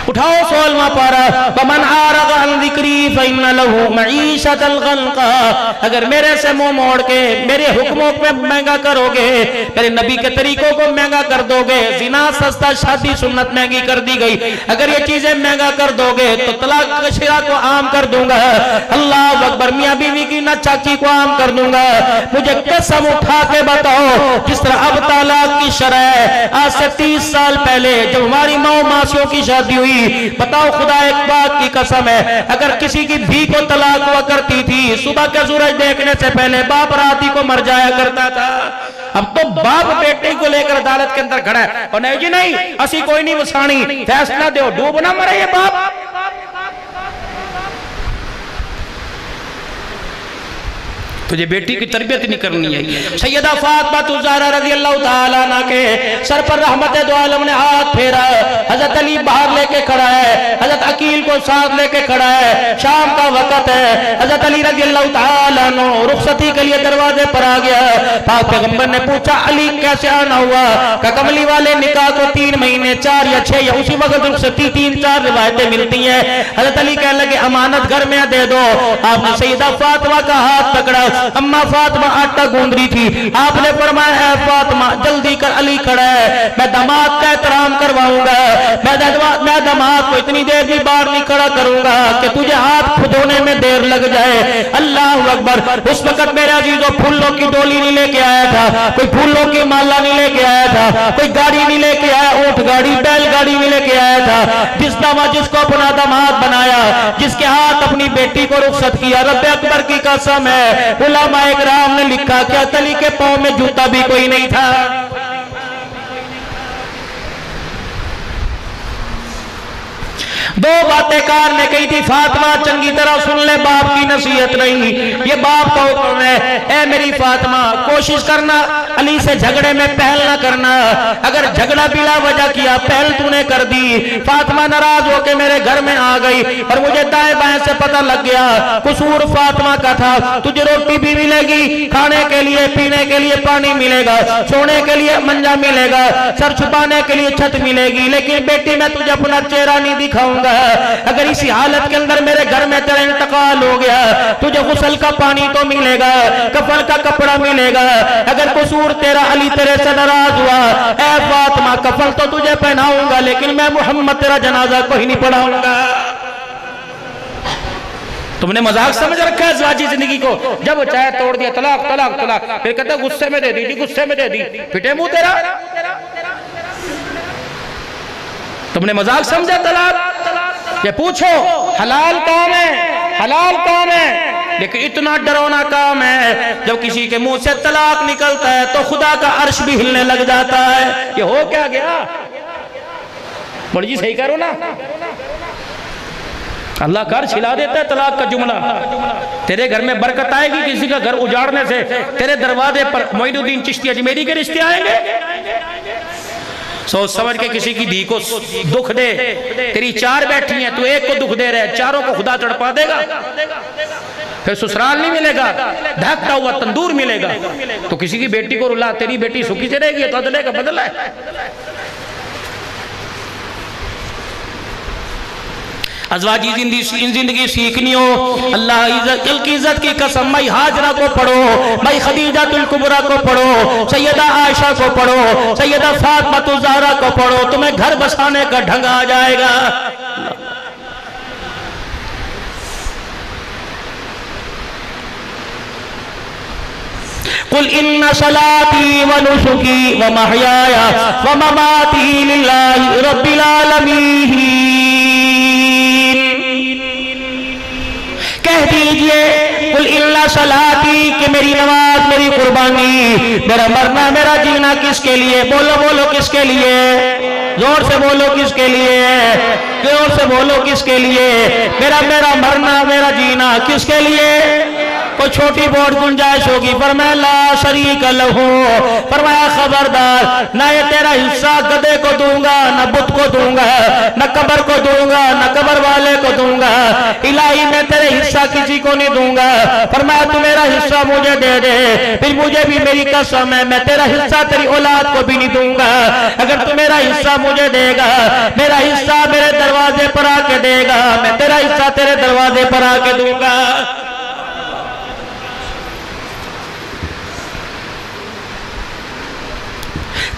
उठाओ 16वां पारा, वमन आरज़ अन ज़िक्री फ़इन्न लहू मईशतन ज़न्क़ा। अगर मेरे से मुंह मोड़ के मेरे हुक्मों पे महंगा करोगे, मेरे नबी के तरीकों को महंगा कर दोगे, ज़िना सस्ता, शादी सुन्नत महंगी कर दी गई, अगर ये चीजें महंगा कर दोगे तो तलाक शिरा को आम कर दूंगा, अल्लाह अकबर, मियां बीवी की नाचाकी को आम कर दूंगा। मुझे कसम उठा के बताओ, जिस तरह अब तलाक की शरह आज से 30 साल पहले जब हमारी माओ मासियों की शादी हुई, बताओ खुदा एक बात की कसम है, अगर किसी की भी को तलाक हुआ करती थी, सुबह का सूरज देखने से पहले बाप रात ही को मर जाया करता था। अब तो बाप बेटे को लेकर अदालत के अंदर खड़ा है और नहीं जी नहीं असी कोई नहीं वसानी, फैसला दो, डूब ना मरे ये बाप। तुझे बेटी की तरबियत नहीं करनी है। सैयदा फातिमा ज़हरा रज़ी अल्लाह ताला अन्हा के सर पर रहमत दो आलम ने हाथ फेरा, हजरत अली बाहर लेके खड़ा है, हजरत अकील को साथ लेके खड़ा है, शाम का वक्त है, हजरत अली रज़ी अल्लाह ताला अन्हु रुखसती के लिए दरवाजे पर आ गया। पाक पैगंबर ने पूछा अली कैसे आना हुआ? का कमली वाले निकाह को 3 महीने 4 या 6 या उसी वक्त रुखसती 3-4 रिवायतें मिलती हैं। हजरत अली कहने लगे अमानत घर में दे दो। आपने सैयदा फातिमा का हाथ पकड़ा, अम्मा फातिमा आटा गूंद रही थी। आपने फरमाया है फातिमा जल्दी कर, अली खड़ा है, मैं दामाद का एहतराम करवाऊंगा, मैं दामाद को इतनी देर भी बाहर नहीं खड़ा करूंगा कि तुझे हाथ धोने में देर लग जाए। अल्लाह अकबर। उस वक्त मेरे अजीजों फूलों की डोली नहीं लेके आया था, कोई फूलों की माला नहीं लेके आया था, कोई गाड़ी नहीं लेके आया, ऊंट गाड़ी बैलगाड़ी नहीं लेके आया था। जिसको अपना दामाद बनाया, जिसके हाथ अपनी बेटी को रुखसत किया, रब्बे अकबर की कसम है, उलमाए किराम ने लिखा क्या अली के पांव में जूता भी कोई नहीं था। दो बातें कार ने कही थी, फातिमा चंगी तरह सुन ले, बाप की नसीहत नहीं, ये बाप का हुक्म है। ए मेरी फातिमा, कोशिश करना अली से झगड़े में पहल ना करना। अगर झगड़ा बिला वजह किया, पहल तूने कर दी। फातिमा नाराज होकर मेरे घर में आ गई और मुझे दाएं बाएं से पता लग गया कसूर फातिमा का था। तुझे रोटी भी मिलेगी, खाने के लिए पीने के लिए पानी मिलेगा, सोने के लिए मंजा मिलेगा, सर छुपाने के लिए छत मिलेगी, लेकिन बेटी मैं तुझे अपना चेहरा नहीं दिखाऊंगा। अगर इसी हालत के अंदर मेरे घर में तेरा इंतकाल हो गया, तुझे गुस्ल का पानी तो मिलेगा, कफन का कपड़ा मिलेगा। अगर कसूर तेरा अली तेरे से नाराज हुआ, ऐ फातिमा कफन तो तुझे पहनाऊंगा, लेकिन मैं मोहम्मद तेरा जनाजा को ही नहीं पढ़ाऊंगा। तुमने मजाक समझ रखा है ज़वाजी जिंदगी को। जब वो चाहे तोड़ दिया, तलाक तलाक तलाक, फिर कहता गुस्से में दे दी जी, गुस्से में दे दी, फिटे मुंह तेरा। तुमने मजाक समझा तलाक? ये पूछो हलाल काम है, हलाल काम है, लेकिन इतना डरावना काम है जब किसी के मुंह से तलाक निकलता है तो खुदा का अर्श भी हिलने लग जाता है। ये हो क्या गया? बोल जी सही करो ना, अल्लाह का अर्श हिला देता है तलाक का जुमला। तेरे घर में बरकत आएगी, किसी का घर उजाड़ने से तेरे दरवाजे पर मोइनुद्दीन चिश्ती अजमेरी के रिश्ते आएंगे। सोच समझ के किसी की धी को दुख दे, तेरी चार बैठी हैं, तू एक को दुख दे रहे, चारों को खुदा तड़पा देगा, फिर ससुराल नहीं मिलेगा, धकता हुआ तंदूर मिलेगा। तो किसी की बेटी को रुला, तेरी बेटी सुखी से रहेगी, तो अदले का बदला है। अज़वाजी जिंदगी सीखनी हो, अल्लाह की इज्जत की कसम, भाई हाजरा को पढ़ो, भाई खदीजा तुल कुबरा को पढ़ो, सैयदा आयशा को पढ़ो, सैयदा फातिमा तुल ज़हरा को पढ़ो, तुम्हें घर बसाने का ढंग आ जाएगा। कुल इन्ना सलाती व नुसुकी व महयाया व ममाती लिल्लाहि रब्बिल आलमीन। कह दीजिए कुल इल्ला सलाती कि मेरी नमाज, मेरी कुर्बानी, मेरा मरना, मेरा जीना किसके लिए? बोलो बोलो किसके लिए? जोर से बोलो किसके लिए? जोर से बोलो किसके लिए? मेरा मरना, मेरा जीना किसके लिए? कोई छोटी बहुत गुंजाइश होगी, फरमाया ला शरीक लहू, फरमाया खबरदार, ना ये तेरा हिस्सा गधे को दूंगा, न बुत को दूंगा, न कब्र को दूंगा, न कब्र वाले को दूंगा, इलाही मैं तेरे हिस्सा किसी को नहीं दूंगा। फरमाया तू मेरा हिस्सा मुझे दे दे, फिर मुझे भी मेरी कसम है मैं तेरा हिस्सा तेरी औलाद को भी नहीं दूंगा। अगर तू मेरा हिस्सा मुझे देगा, मेरा हिस्सा मेरे दरवाजे पर आके देगा, मैं तेरा हिस्सा तेरे दरवाजे पर आके दूंगा।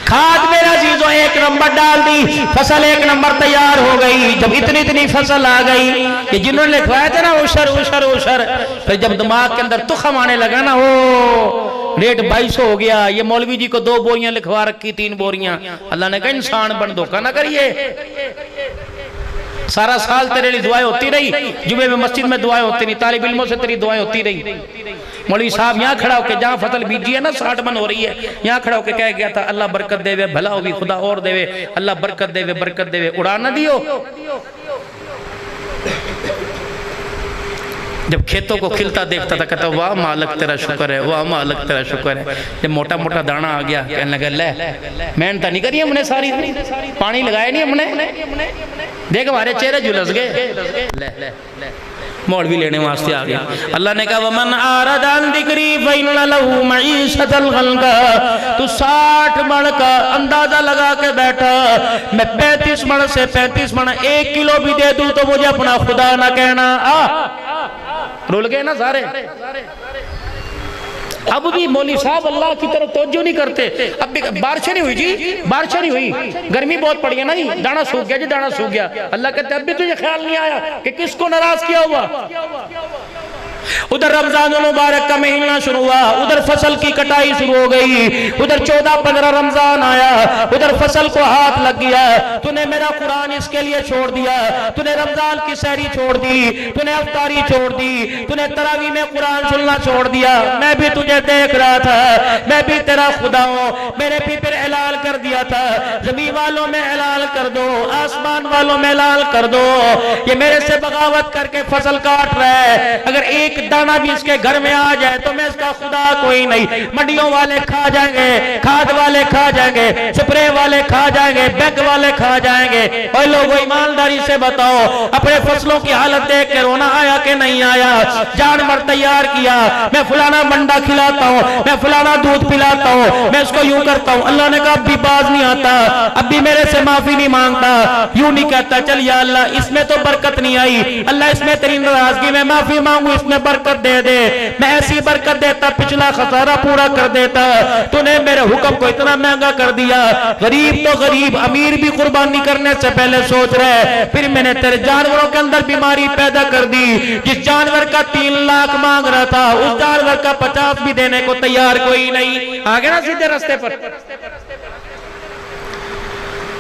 खाद मेरा चीजों एक नंबर डाल दी, फसल एक नंबर तैयार हो गई। जब इतनी फसल आ गई कि जिन्होंने लिखवाया था ना उशर उशर उशर, फिर जब दिमाग के अंदर तुखम आने लगा ना, वो रेट 2200 हो गया। ये मौलवी जी को 2 बोरियां लिखवा रखी, 3 बोरियां। अल्लाह ने कहा इंसान बन, धोखा ना करिए। सारा साल तेरे लिए दुआएं होती रही, जुमे में मस्जिद में दुआएं होती रही, तालिब इल्मों से तेरी दुआएं होती रही। मौलवी साहब यहाँ खड़ा होकर, जहाँ फसल बीजी है ना 60 मन हो रही है, यहाँ खड़ा होकर कह गया था अल्लाह बरकत देवे, भला हो भी खुदा और देवे, अल्लाह बरकत देवे, बरकत देवे, उड़ा ना दियो। जब खेतों को खिलता देखता था कहता वाह मालिक तेरा शुक्र है, वाह मालिक तेरा शुक्र है। जब मोटा मोटा दाना आ गया कहने लगा ले मेहनत नहीं करी हमने, सारी पानी लगाया नहीं हमने, देख हमारे चेहरे झुलस गए। मौलवी लेने वास्ते आ गया। अल्लाह ने कहा वमन आरद अन दिक्री फइन्न लहू मईशतल गल्का। तू 60 मण का अंदाजा लगा के बैठा, मैं 35 मण से 35 मण 1 किलो भी दे दूं तो मुझे अपना खुदा ना कहना। रुल गए ना सारे। अब भी मौली साहब अल्लाह की तरफ तवज्जो नहीं करते। अब भी बारिश नहीं हुई जी, बारिश नहीं हुई, गर्मी बहुत पड़ गई ना जी, दाना सूख गया जी, दाना सूख गया। अल्लाह कहते अब भी तुझे ख्याल नहीं आया कि किसको नाराज किया हुआ। उधर रमजान मुबारक का महीना शुरू हुआ, उधर फसल की कटाई शुरू हो गई, उधर 14-15 रमजान आया, उधर फसल को हाथ लग गया। तूने मेरा कुरान इसके लिए छोड़ दिया, तूने रमजान की सहरी छोड़ दी, तूने अफ्तारी छोड़ दी, तूने तरावी में कुरान सुनना छोड़ दिया। मैं भी तुझे देख रहा था, मैं भी तेरा खुदा हूं। मैंने भी फिर ऐलान कर दिया था, जमीन वालों में ऐलान कर दो, आसमान वालों में ऐलान कर दो, ये मेरे से बगावत करके फसल काट रहा है, अगर एक दाना भी इसके घर में आ जाए तो मैं इसका खुदा कोई नहीं। मंडियों वाले खा जाएंगे, खाद वाले खा जाएंगे, स्प्रे वाले खा जाएंगे, बैग वाले खा जाएंगे। और लोगों ईमानदारी से बताओ, अपने फसलों की हालत देख के रोना आया कि नहीं आया? जानवर तैयार किया, मैं फलाना मंडा खिलाता हूँ, मैं फलाना दूध पिलाता हूँ, मैं इसको यूं करता हूँ। अल्लाह ने कहा अब भी बाज नहीं आता, अब भी मेरे से माफी नहीं मांगता, यूं नहीं कहता चल या अल्लाह इसमें तो बरकत नहीं आई, अल्लाह इसमें तेरी नाराजगी में माफी मांगू, इसमें बरकत दे दे। मैं ऐसी बरकत देता पिछला खसारा पूरा कर देता, तूने मेरे हुक्म को इतना महंगा कर दिया। गरीब तो गरीब, अमीर भी कुर्बानी करने से पहले सोच रहे। फिर मैंने तेरे जानवरों के अंदर बीमारी पैदा कर दी। जिस जानवर का 3 लाख मांग रहा था, उस जानवर का 50 भी देने को तैयार कोई नहीं। आगे ना सीधे रास्ते पर।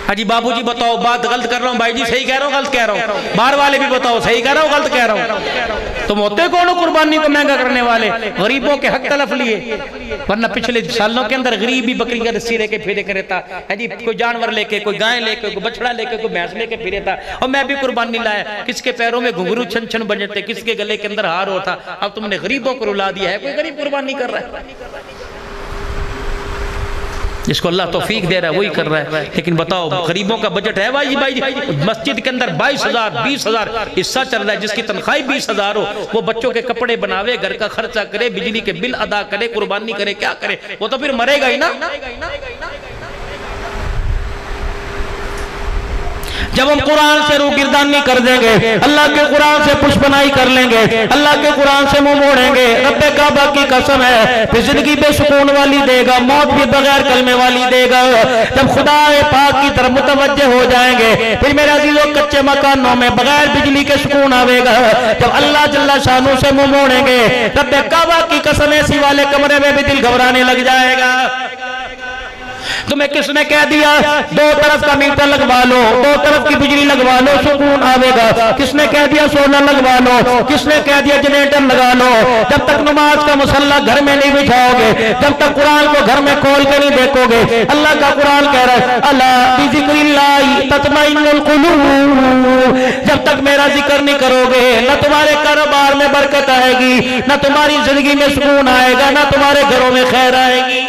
हाजी बाबूजी बताओ बात गलत कर रहा हूँ? भाई जी सही कह रहा हूँ गलत कह रहा हूँ? बाहर वाले भी बताओ सही कह रहा हूँ गलत कह रहा हूँ? तुम होते कौन हो कुर्बानी को महंगा करने वाले? गरीबों के हक तलफ लिए, वरना पिछले सालों के अंदर गरीब भी बकरी का रस्सी लेके फिरे करे था। है जी, कोई जानवर लेके, कोई गाय लेके, कोई बछड़ा लेके, कोई भैंस लेके फिरे था। और मैं भी कुर्बानी लाया, किसके पैरों में घुंघरू छन छन बजे थे, किसके गले के अंदर हार होता। अब तुमने गरीबों को रुला दिया है। कोई गरीब कुर्बानी कर रहा है? जिसको अल्लाह तौफीक दे रहा है वही कर रहा है। लेकिन बताओ गरीबों का बजट है भाई जी? मस्जिद के अंदर 22,000 20,000 हिस्सा चल रहा है, जिसकी तनख्वाही 20,000 हो, वो बच्चों के कपड़े बनावे, घर का खर्चा करे, बिजली के बिल अदा करे, कुर्बानी करे, क्या करे? वो तो फिर मरेगा ही ना। जब हम कुरान से रूगिरदानी कर देंगे, अल्लाह के कुरान से पुष्पनाई कर लेंगे, अल्लाह के कुरान से मुंह मोड़ेंगे, रब्बे काबा की कसम है फिर जिंदगी बेसुकून वाली देगा, मौत भी बगैर कलमे वाली देगा। जब खुदा पाक की तरफ मुतवज्जे हो जाएंगे, फिर मेरे अजीजों कच्चे मकानों में बगैर बिजली के सुकून आवेगा। जब अल्लाह जल्ला शानू से मुंह मोड़ेंगे, रब्बे काबा की कसम ऐसी वाले कमरे में भी दिल घबराने लग जाएगा। तुम्हें किसने कह दिया दो तरफ का मीटर लगवा लो, दो तरफ की बिजली लगवा लो, सुकून आवेगा? किसने कह दिया सोलर लगवा लो? किसने कह दिया जनरेटर लगा लो? जब तक नमाज का मुसल्ला घर में नहीं बिछाओगे, जब तक कुरान को घर में खोल के नहीं देखोगे, अल्लाह का कुरान कह रहा है अला बिज़िक्रिल्लाहि तत्मइन्नुल कुलूब, जब तक मेरा जिक्र नहीं करोगे न तुम्हारे कारोबार में बरकत आएगी, न तुम्हारी जिंदगी में सुकून आएगा, न तुम्हारे घरों में खैर आएगी।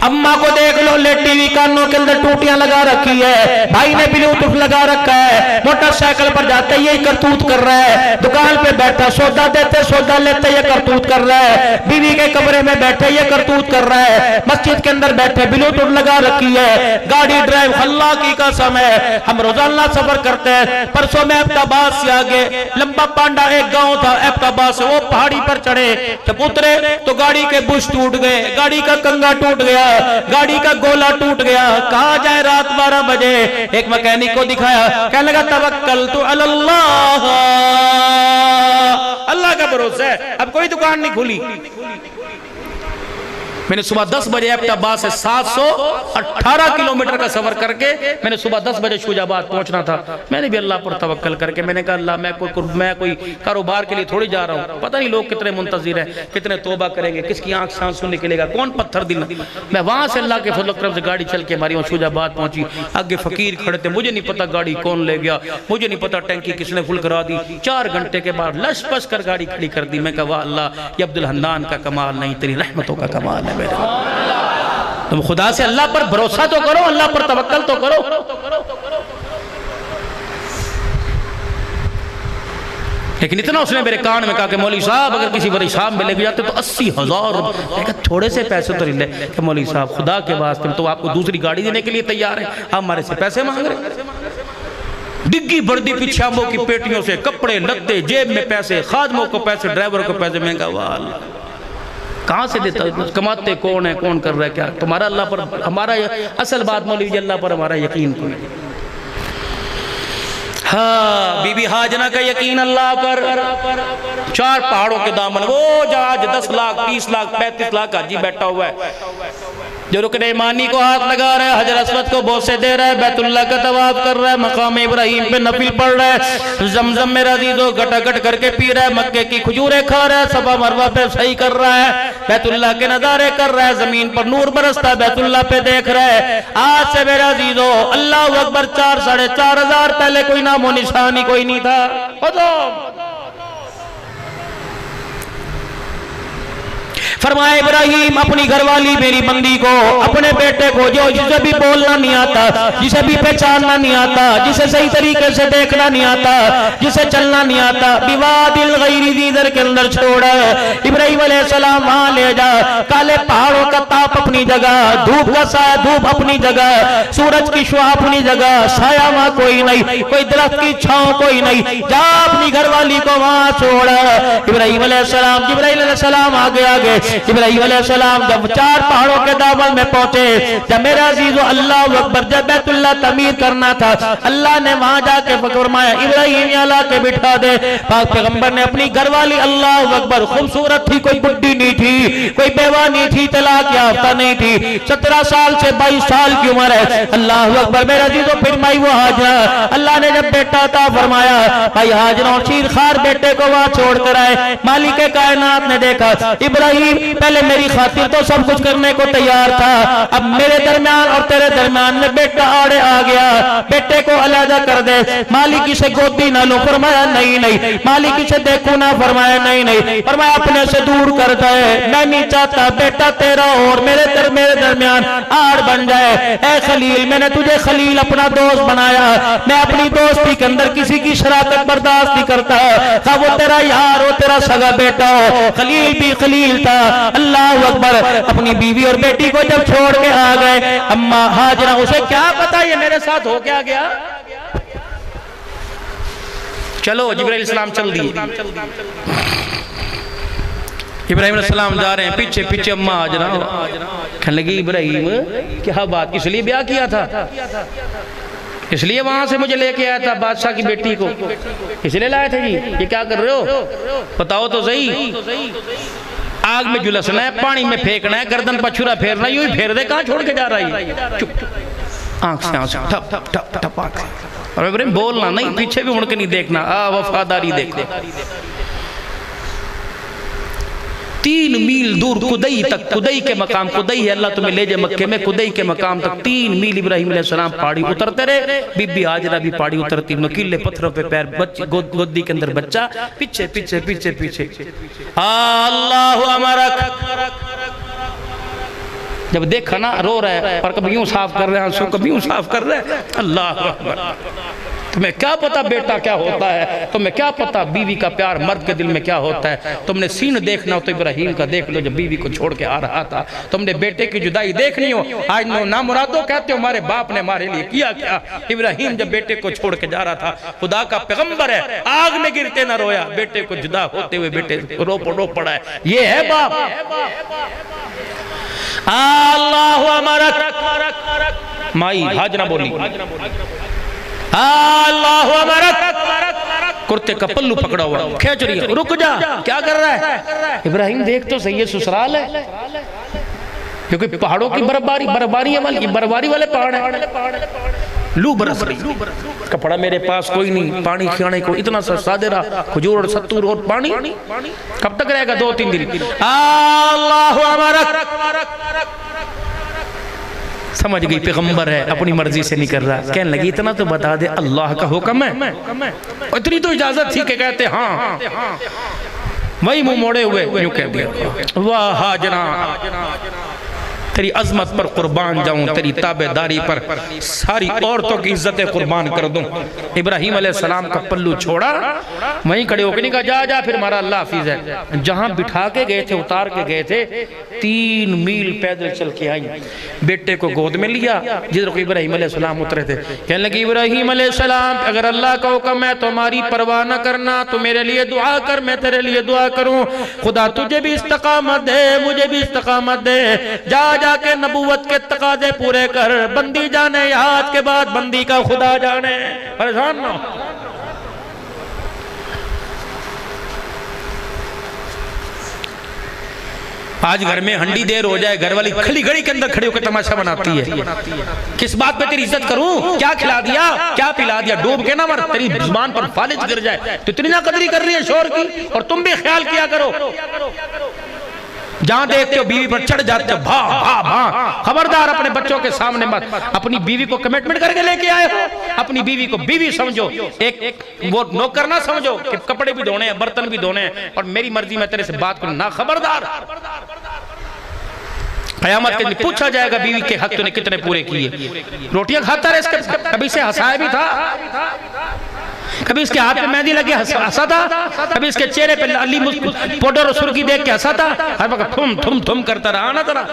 अम्मा को देख लो, लेटी हुई, कानों के अंदर टूटियां लगा रखी है, भाई ने ब्लूटूथ लगा रखा है, मोटरसाइकिल पर जाते यही करतूत कर रहा है, दुकान पे बैठा सौदा देते सौदा लेते ये करतूत कर रहा है, बीवी के कमरे में बैठे ये करतूत कर रहा है, मस्जिद के अंदर बैठे ब्लूटूथ लगा रखी है, गाड़ी ड्राइव, अल्लाह की कसम है हम रोजाना सफर करते हैं। परसों में एबटाबाद से आगे लंबा पांडा एक गाँव था, एबटाबाद से वो पहाड़ी पर चढ़े, जब उतरे तो गाड़ी के बुश टूट गए, गाड़ी का कंगा टूट गया, गाड़ी का गोला टूट गया। कहा जाए रात 12 बजे एक मैकेनिक को दिखाया, कहने लगा तवक्कलतु अलल्लाह, अल्लाह का भरोसा है, अब कोई दुकान नहीं खुली। मैंने सुबह 10 बजे एबटाबाद से 718 किलोमीटर का सफर करके मैंने सुबह 10 बजे शुजाबाद पहुंचना था। मैंने भी अल्लाह पर तवक्कल करके मैंने कहा अल्लाह मैं कोई कारोबार के लिए थोड़ी जा रहा हूँ, पता नहीं लोग कितने मुंतजिर हैं, कितने तौबा करेंगे, किसकी आंख से आंसू निकलेगा, कौन पत्थर दिल। मैं वहां से अल्लाह के फजल करम से गाड़ी चल के हमारी शुजाबाद पहुंची, आगे फकीर खड़े थे, मुझे नहीं पता गाड़ी कौन ले गया, मुझे नहीं पता टैंकी किसने फुल करा दी। 4 घंटे के बाद लश पश कर गाड़ी खड़ी कर दी। मैं कहा वाह अल्लाह ये अब्दुल हन्नान का कमाल नहीं, तेरी रहमतों का कमाल है। तुम खुदा से अल्लाह पर भरोसा तो करो, अल्लाह पर तवक्कल तो करो। लेकिन इतना उसने मेरे कान में कहा कि मौलवी साहब अगर किसी बड़ी साहब में लेके जाते तो 80,000 थोड़े से पैसे तो ले कि मौलवी साहब खुदा के वास्ते तो आपको दूसरी गाड़ी देने के लिए तैयार है, आप हमारे से पैसे मांग रहे। डिग्गी बढ़ती पिछाबों की पेटियों से कपड़े लत्ते, जेब में पैसे, खादमों को पैसे, ड्राइवर को पैसे। महंगा वाल कहाँ से देता है? कमाते कौन है, कौन कर रहा है क्या? तुम्हारा अल्लाह पर, हमारा असल बात मौलवी जी, अल्लाह पर हमारा यकीन कोई नहीं। हाँ, बीबी हाजना का यकीन अल्लाह पर। 4 पहाड़ों के दामन, वो जहाज 10 लाख 30 लाख 35 लाख हाजी बैठा हुआ है, जो रुकने ईमानी को हाथ लगा रहा है, हजर अस्वद को बोसे दे रहा है, बैतुल्लाह का तवाफ कर रहा है, मकाम इब्राहिम पे नफिल पढ़ रहा है, जमजम में अजीजों गटागट करके पी रहा है, मक्के की खजूरें खा रहा है, सफा मरवा पे सही कर रहा है, बैतुल्लाह के नजारे कर रहा है, जमीन पर नूर बरसता है, बैतुल्लाह पे देख रहा है। आज से मेरे अजीजों अल्लाह अकबर 4 साढ़े 4 हजार पहले कोई नामो निशानी कोई नहीं था। फरमाया इब्राहिम अपनी घरवाली मेरी बंदी को, अपने बेटे को, जो जिसे भी बोलना नहीं आता, जिसे भी पहचानना नहीं आता, जिसे सही तरीके से देखना नहीं आता, जिसे चलना नहीं आता, बिवादिल गैरी दीदर के अंदर छोड़ा। इब्राहिम अलैहिस्सलाम वहां ले जा। काले पहाड़ों का ताप अपनी जगह, धूप का साया धूप अपनी जगह, सूरज की शुआ अपनी जगह, साया वहां कोई नहीं, कोई दरख्त की छांव कोई नहीं, जा अपनी घरवाली को वहां छोड़ा। इब्राहिम अलैहिस्सलाम, जिब्राइल अलैहिस्सलाम आगे आगे। इब्राहिम अलैहिस्सलाम जब 4 पहाड़ों के दामन में पहुंचे, जब मेरा अजीजों अल्लाह अकबर, जब बैतुल्लाह तमीर करना था, अल्लाह ने वहां जाके फरमाया इब्राहिम यहाँ ला के बिठा दे। पाक पैगंबर ने अपनी घरवाली, अल्लाह अकबर, खूबसूरत थी, कोई बुढ़ी नहीं थी, कोई बेवा नहीं थी, तलाक याफ्ता नहीं थी, 17 साल से 22 साल की उम्र है। अल्लाह अकबर मेरा अजीजों, फिर माई वो हाजरा, अल्लाह ने जब बेटा था फरमाया भाई हाजरा और चीरखार बेटे को वहां छोड़ कर आए। मालिक कायनात ने देखा इब्राहिम पहले मेरी खातिर तो सब कुछ करने को तैयार था, अब मेरे दरमियान और तेरे दरमियान में बेटा आड़े आ गया, बेटे को अलग कर दे। मालिक इसे गोदी ना लो, फरमाया नहीं नहीं। मालिक इसे देखो ना, फरमाया नहीं नहीं। फरमाया अपने से दूर कर दे, मैं नहीं चाहता बेटा तेरा और मेरे दरमियान आड़ बन जाए। ऐ खलील, मैंने तुझे खलील अपना दोस्त बनाया, मैं अपनी दोस्ती के अंदर किसी की शराकत बर्दाश्त नहीं करता, था वो तेरा यार हो, तेरा सगा बेटा हो। खलील भी खलील था। अल्लाह अकबर, अपनी बीवी और बेटी को जब छोड़ के आ गए, अम्मा हाजरा, उसे क्या पता ये मेरे साथ हो क्या गया। चलो जिब्राइल सलाम चल दिए। इब्राहिम अलैहिस्सलाम जा रहे हैं, पीछे पीछे अम्मा हाजरा कहने लगी इब्राहिम क्या बात, इसलिए ब्याह किया था, इसलिए वहां से मुझे लेके आया था बादशाह की बेटी को, इसलिए लाए थे जी, ये क्या कर रहे हो बताओ तो सही। आग में झुलसना है, पानी में फेंकना है, गर्दन पर छुरा फेरना, यूं ही फेर दे, कहां छोड़ के जा रहा है। चुप, आंख से आंसू ठप ठप ठप ठप आंख से। और इब्राहिम बोलना नहीं, पीछे भी मुड़ के नहीं देखना, वफादारी देखो। 3 मील दूर कुदई तक, कुदई के मकाम, कुदई है अल्लाह तुम्हें ले जाए मक्के में, कुदई के मकाम तक 3 मील इब्राहिम अलैहिस्सलाम पहाड़ी उतरते रहे, बीबी हाजरा भी पहाड़ी उतरती, नुकीले पत्थरों पे पैर, बच्ची गोदी के अंदर बच्चा, पीछे पीछे पीछे पीछे। अल्लाहु अमरक, जब देखा ना रो रहा है, पर कभी यूं साफ कर रहे हैं, कभी यूं साफ कर रहे हैं। अल्लाह अकबर, तुम्हें क्या पता बेटा क्या होता है, तुम्हें क्या पता बीवी का प्यार मर्द के दिल में क्या होता है। तुमने सीन देखना हो तो इब्राहिम का देख लो, जब बीवी को छोड़ के आ रहा था। तुमने बेटे की जुदाई देखनी हो, आज ना मुरादो कहते हो हमारे बाप ने हमारे लिए किया क्या। इब्राहिम जब बेटे को छोड़ के जा रहा था, खुदा का पैगंबर है, आग में गिरते ना रोया, बेटे को जुदा होते हुए बेटे रो पड़ा है। ये है बाप। अल्लाहु अमरक, माई हाजरा बोली, अल्लाहु अमरक, कुर्ते का पल्लू पकड़ा हुआ खींच रही है, रुक जा, क्या कर रहा है। इब्राहिम देख तो सही है, ससुराल है, क्योंकि पहाड़ों की बर्फबारी बर्फबारी वाले पहाड़ है, लू बरस रही, कपड़ा मेरे पास कोई नहीं, पानी खाने को इतना सस्ता दे रहा, खजूर और सत्तूर और पानी, कब तक रहेगा 2-3 दिन। अल्लाहु अमरक, समझ गई पैगंबर है, अपनी मर्जी से नहीं कर रहा। कहने लगी इतना तो बता दे अल्लाह का हुक्म है, इतनी तो इजाजत थी कि कहते हाँ, वही मुंह मोड़े हुए यूं कह दिया, वाह हाजना तेरी अजमत पर कुर्बान जाऊं, तेरी ताबेदारी पर सारी औरतों की इज्जतें कुर्बान कर दूं। इब्राहिम अलैहिस्सलाम का पल्लू छोड़ा, वहीं खड़े होकर नहीं कहा जा जा फिर हमारा अल्लाह हाफिज है। जहां बिठा के गए थे, उतार के गए थे, 3 मील पैदल चल के आई, बेटे को गोद में लिया जिधर को इब्राहिम अलैहिस्सलाम उतरे थे। कहने लगी इब्राहिम अलैहिस्सलाम अगर अल्लाह का हुक्म है तो हमारी परवाह न करना, तो मेरे लिए दुआ कर, मैं तेरे लिए दुआ करूं। खुदा तुझे भी इस्तकामत दे, मुझे भी इस्तकामत दे, जा जाके नबूवत के तकाजे पूरे कर। बंदी जाने आज के बाद बंदी का खुदा जाने। परेशान ना आज घर में हंडी देर हो जाए, घर वाली खली घड़ी के अंदर खड़ी होकर तमाशा बनाती है। किस बात पे तेरी इज्जत करूं? क्या खिला दिया, क्या पिला दिया? डूब के ना मर, तेरी जुबान पर फालिज गिर जाए। तो इतनी ना कदरी कर रही है शोर की। और तुम भी ख्याल किया करो, जहां देखते हो बीवी पर चढ़ जाते हो, भा भा भा। खबरदार अपने बच्चों के सामने मत। अपनी बीवी को कमिटमेंट करके लेके आए हो, अपनी बीवी को बीवी समझो, एक वो नौकर ना समझो कि कपड़े भी धोने हैं, बर्तन भी धोने हैं और मेरी मर्जी मैं तेरे से बात करूं ना। खबरदार, कयामत के दिन पूछा जाएगा बीवी के हक तूने कितने पूरे किए। रोटियां खाता रहे, इसके कभी से हंसाया भी था, कभी इसके हाथ पे मेहंदी लगी हंसा था, कभी इसके चेहरे पे अली पाउडर और सुर्खी देख के हंसा था। हर वक्त थुम थुम थुम करता रहा ना तेरा।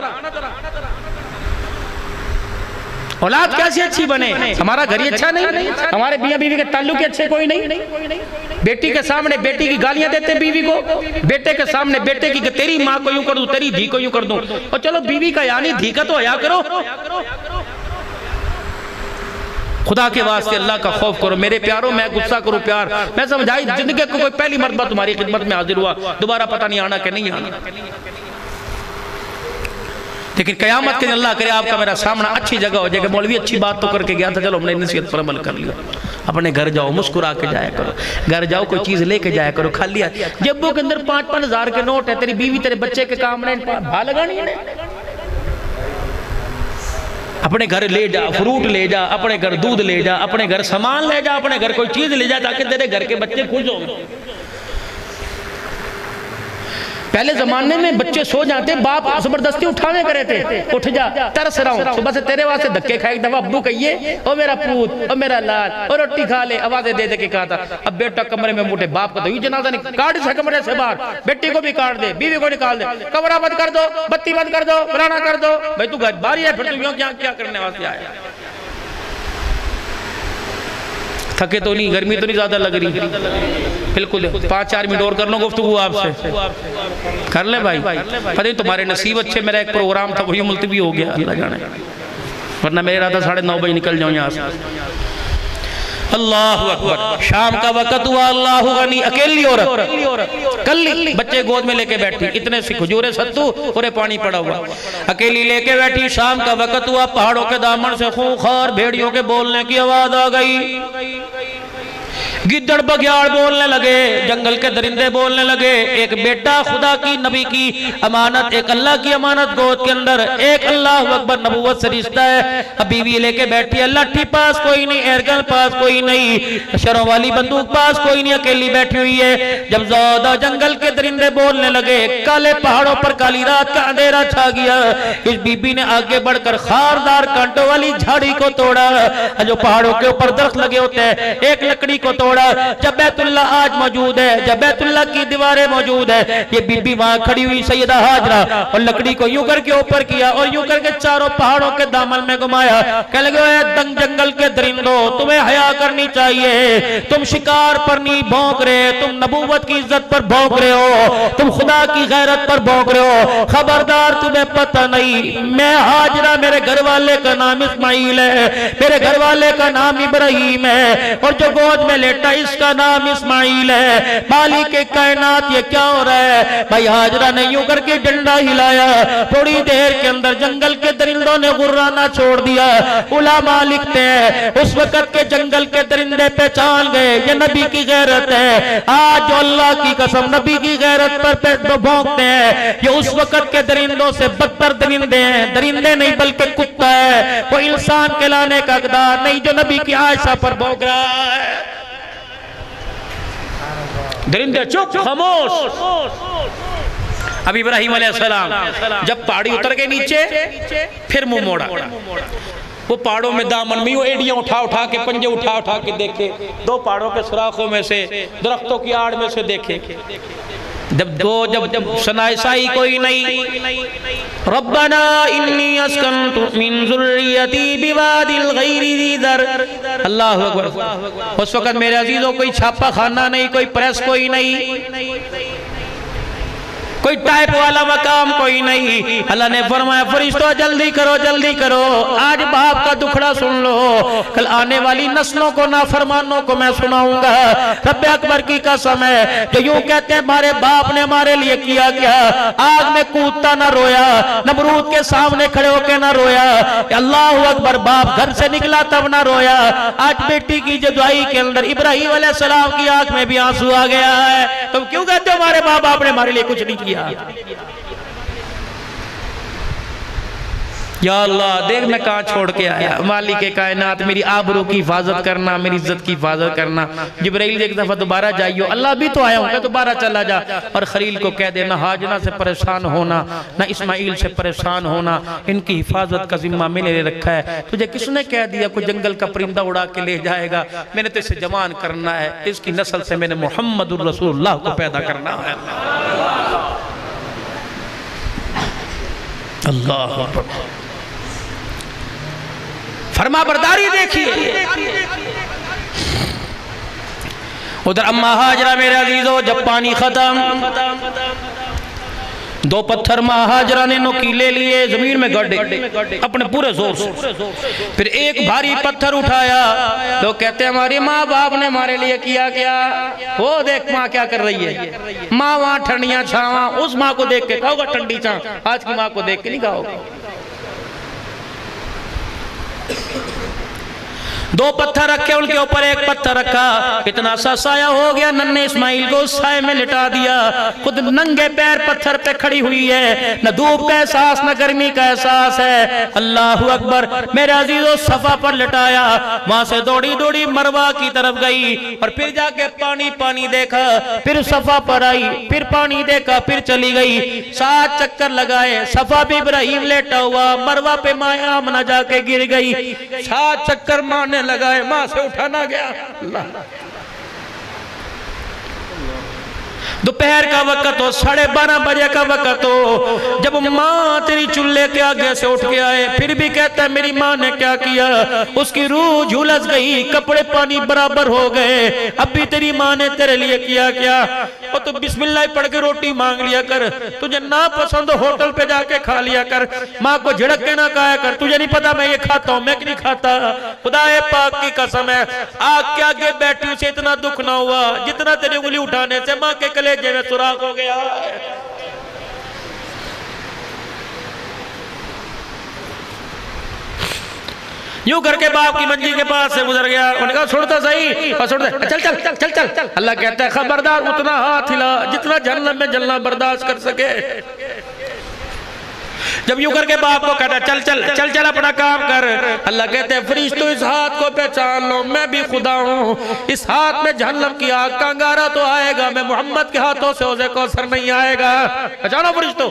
औलाद कैसी अच्छी बने, हमारा घर ही अच्छा नहीं, हमारे मियां बीवी के ताल्लुक अच्छे कोई नहीं। बेटी के सामने बेटी की गालियां देते बीवी को, बेटे के सामने बेटे की तेरी माँ को यूं कर दूं, तेरी धी को यूं कर दूं। और चलो बीवी का यानी धी का तो हया करो। खुदा के वास्ते अल्लाह का खौफ करो मेरे प्यारों। मैं गुस्सा करूं प्यार, मैं समझाई जिंदगी को कोई पहली मर्तबा तुम्हारी खिदमत में हाजिर हुआ, दोबारा पता नहीं आना कि नहीं आना। लेकिन कयामत के दिन अल्लाह करे आपका मेरा सामना अच्छी जगह हो जाएगा। मौलवी अच्छी बात तो करके गया था, चलो हमने नसीहत पर अमल कर लिया। अपने घर जाओ, मुस्कुरा के जाया करो, घर जाओ कोई चीज लेके जाया करो। खाली जेबों के अंदर 5-5 हज़ार के नोट है, तेरी बीवी तेरे बच्चे के काम नहीं, भा लगानी है। अपने घर ले जा, फ्रूट ले जा, अपने घर दूध ले जा, अपने घर सामान ले जा, अपने घर कोई चीज ले जा ताकि तेरे घर के बच्चे खुश हो। पहले जमाने में बच्चे सो जाते, बाप जबरदस्ती उठाने करे थे, उठ जा तरस रहा हूं, सुबह से तेरे वास्ते धक्के खाए। एक दफा अब्बू कहिए ओ मेरा पूत, ओ मेरा लाल, और रोटी खा ले, आवाजें दे दे के कहा था। अब बेटा कमरे में मुठे, बाप को तो ही जनाजा नहीं, काट से कमरे से बाहर, बेटी को भी काट दे, बीवी को निकाल दे, कमरा बंद कर दो, बत्ती बंद कर दो, फलाना कर दो। भाई तू घर बाहर है, फिर तू क्या करने वास्ते आया? थके तो नहीं, गर्मी तो नहीं ज्यादा लग रही? बिल्कुल 5-4 मिनट और कर लो गुफ्तगू आपसे, कर ले भाई। पता नहीं तुम्हारे नसीब अच्छे, मेरा एक प्रोग्राम था वही मुलतवी हो गया, अल्लाह जाने, वरना मेरा इरादा 9:30 बजे निकल जाऊं यहाँ से। अल्लाह अकबर। शाम का वक्त हुआ, अल्लाह गनी, अकेली औरत कल्ली, बच्चे गोद में लेके बैठी, इतने सी खजूरे सत्तू पूरे पानी पड़ा हुआ, अकेली लेके बैठी। शाम का वक्त हुआ, पहाड़ों के दामन से खूंखार भेड़ियों के बोलने की आवाज आ गई, गिद्दड़ बघियाड़ बोलने लगे, जंगल के दरिंदे बोलने लगे। एक बेटा खुदा की नबी की अमानत, एक अल्लाह की अमानत गोद के अंदर, एक अल्लाह अकबर नबूवत से रिश्ता है। अब बीवी लेके बैठी है, लाठी पास कोई नहीं, एयरगन पास कोई नहीं, शरों वाली बंदूक पास कोई नहीं, अकेली बैठी हुई है। जब ज्यादा जंगल के दरिंदे बोलने लगे, काले पहाड़ों पर काली रात का अंधेरा छा गया, इस बीबी ने आगे बढ़कर खारदार कांटों वाली झाड़ी को तोड़ा, जो पहाड़ों के ऊपर दरख्त लगे होते हैं, एक लकड़ी को तोड़ा। जब बैतुल्लाह आज मौजूद है, जब बैतुल्लाह की दीवारें मौजूद है, ये बीबी वहां खड़ी हुई सैयदा हाजरा, और लकड़ी को यूं करके ऊपर किया और यूं करके चारों पहाड़ों के दामन में घुमाया। कह लगे दंग जंगल के दरिंदों, तुम्हें हया करनी चाहिए, तुम शिकार पर नहीं भौंक रहे, तुम नबूवत की इज्जत पर भौंक रहे हो, तुम खुदा की गैरत पर भौंक रहे हो। खबरदार, तुम्हें पता नहीं मैं हाजरा, मेरे घर वाले का नाम इस्माइल है, मेरे घर वाले का नाम इब्राहिम है, और जो गोद में लेटा इसका नाम इस्माइल है। मालिक के कायनात, ये क्या हो रहा है? भाई हाजरा ने यूं करके डंडा हिलाया, थोड़ी देर के अंदर जंगल के दरिंदों ने गुर्राना छोड़ दिया। उलामा लिखते हैं उस वक्त के जंगल के दरिंदे पहचान गए ये नबी की गैरत है। आज जो अल्लाह की कसम नबी की गैरत पर भौंकते हैं, ये उस वक्त के दरिंदों से बदतर दरिंदे हैं। दरिंदे नहीं बल्कि कुत्ता है, वो इंसान कहलाने का हकदार नहीं जो नबी की आयशा पर भौंक रहा है। दरिंदे चुप, खामोश। अब इब्राहिम अलैहिस्सलाम जब पहाड़ी उतर के नीचे फिर मुंह मोड़ा, वो पहाड़ों में दामन में एड़ियां उठा उठा के पंजे उठा उठा के देखे, दो पहाड़ों के सुराखों में से दरख्तों की आड़ में से देखे, जब सनाइसाई कोई नहीं, रब्बना इन्नी अस्कंतु मिन ज़ुर्रियती बिवादिल गैरि ज़ी ज़र, अल्लाहु अकबर। उस वक्त मेरे अजीजों कोई छापा खाना नहीं, कोई प्रेस कोई नहीं, कोई टाइप वाला मकाम कोई नहीं। अल्लाह ने फरमाया फरिश्तों जल्दी करो जल्दी करो, आज बाप का दुखड़ा सुन लो, कल आने वाली नस्लों को नाफरमानों को मैं सुनाऊंगा। रब्बे अकबर की कसम है जो यूं कहते हैं हमारे बाप ने हमारे लिए किया क्या, आग में कूदता ना रोया, नमरूद के सामने खड़े होकर ना रोया, अल्लाह अकबर, बाप घर से निकला तब ना रोया। आज बेटी की जुदाई के अंदर इब्राहिम अलैहिस्सलाम की आंख में भी आंसू आ गया है। तुम क्यों कहते हो हमारे माँ बाप ने हमारे लिए कुछ नहीं किया। या अल्लाह देख मैं कहाँ छोड़ के आया, मालिक के कायनात मेरी आबरू की हिफाजत करना, मेरी इज्जत की हिफाजत करना। जिब्राइल एक दफा दोबारा जाइयो, अल्लाह भी तो आया हूँ, दोबारा चला जा और खलील को कह देना हाजना से परेशान होना, ना इस्माइल से परेशान होना, इनकी हिफाजत का जिम्मा मैंने ले रखा है। तुझे किसने कह दिया कोई जंगल का परिंदा उड़ा के ले जाएगा, मैंने तो इसे जवान करना है, इसकी नस्ल से मैंने मुहम्मदुर रसूलुल्लाह को पैदा करना है। अल्लाह फरमा बरदारी देखिए। उधर अम्मा हाजरा मेरे अजीजों जब पानी खत्म, दो पत्थर माँ हाजरा ने नुकीले लिए, जमीन में गड्ढे अपने पूरे जोर से, फिर एक भारी पत्थर उठाया। लोग कहते हैं हमारी माँ बाप ने हमारे लिए किया क्या, वो देख माँ क्या कर रही है। माँ वहां ठंडियां छावा, उस माँ को देख के कहोगा ठंडी छां, आज की माँ को देख के नहीं कहोगे। दो पत्थर रखे, उनके ऊपर एक पत्थर रखा, इतना सा साया हो गया, नन्हे इस्माइल को उस साये में लिटा दिया। खुद नंगे पैर पत्थर पे खड़ी हुई है, न धूप का एहसास न गर्मी का एहसास है। अल्लाह अकबर। मेरे अजीजों सफा पर लिटाया, वहां से दौड़ी दौड़ी मरवा की तरफ गई और फिर जाके पानी पानी देखा, फिर सफा पर आई, फिर पानी देखा, फिर चली गई। 7 चक्कर लगाए, सफा पे इब्राहिम लेटा हुआ, मरवा पे माया आमना जाके गिर गई। 7 चक्कर मारने लगाए, मां से उठा ना गया। दोपहर का वक्त हो, 12:30 बजे का वक्त हो, जब माँ तेरी चूल्हे के आगे से उठ के आए, फिर भी कहता है मेरी माँ ने क्या किया। उसकी रूह झुलस गई, कपड़े पानी बराबर हो गए। अब भी तेरी माँ ने तेरे लिए किया क्या। और तू बिस्मिल्लाह पढ़ के रोटी मांग लिया कर, तुझे ना पसंद होटल पे जाके खा लिया कर, माँ को झिड़क के ना खाया कर। तुझे नहीं पता मैं ये खाता हूँ, मैं नहीं खाता। खुदाए पाक की कसम है, आग के आगे बैठी उसे इतना दुख ना हुआ जितना तेरी उंगली उठाने से माँ के कलेजे में सुराख हो गया। यूं करके बाप की मंजी के पास से गुजर गया। उन्होंने कहा छोड़ता सही, और छोड़ दे, चल चल चल चल चल चल। अल्लाह कहता है खबरदार उतना हाथ हिला जितना जहन्नम में जलना बर्दाश्त कर सके। जब यूं करके बाप को कहता चल चल चल चल अपना काम कर, अल्लाह कहते हैं फरिश्तों इस हाथ को पहचान लो, मैं भी खुदा हूँ। इस हाथ में जहन्नम की आग का अंगारा तो आएगा, मैं मोहम्मद के हाथों से हौज़े कौसर नहीं आएगा। पहचानो फरिश्तों।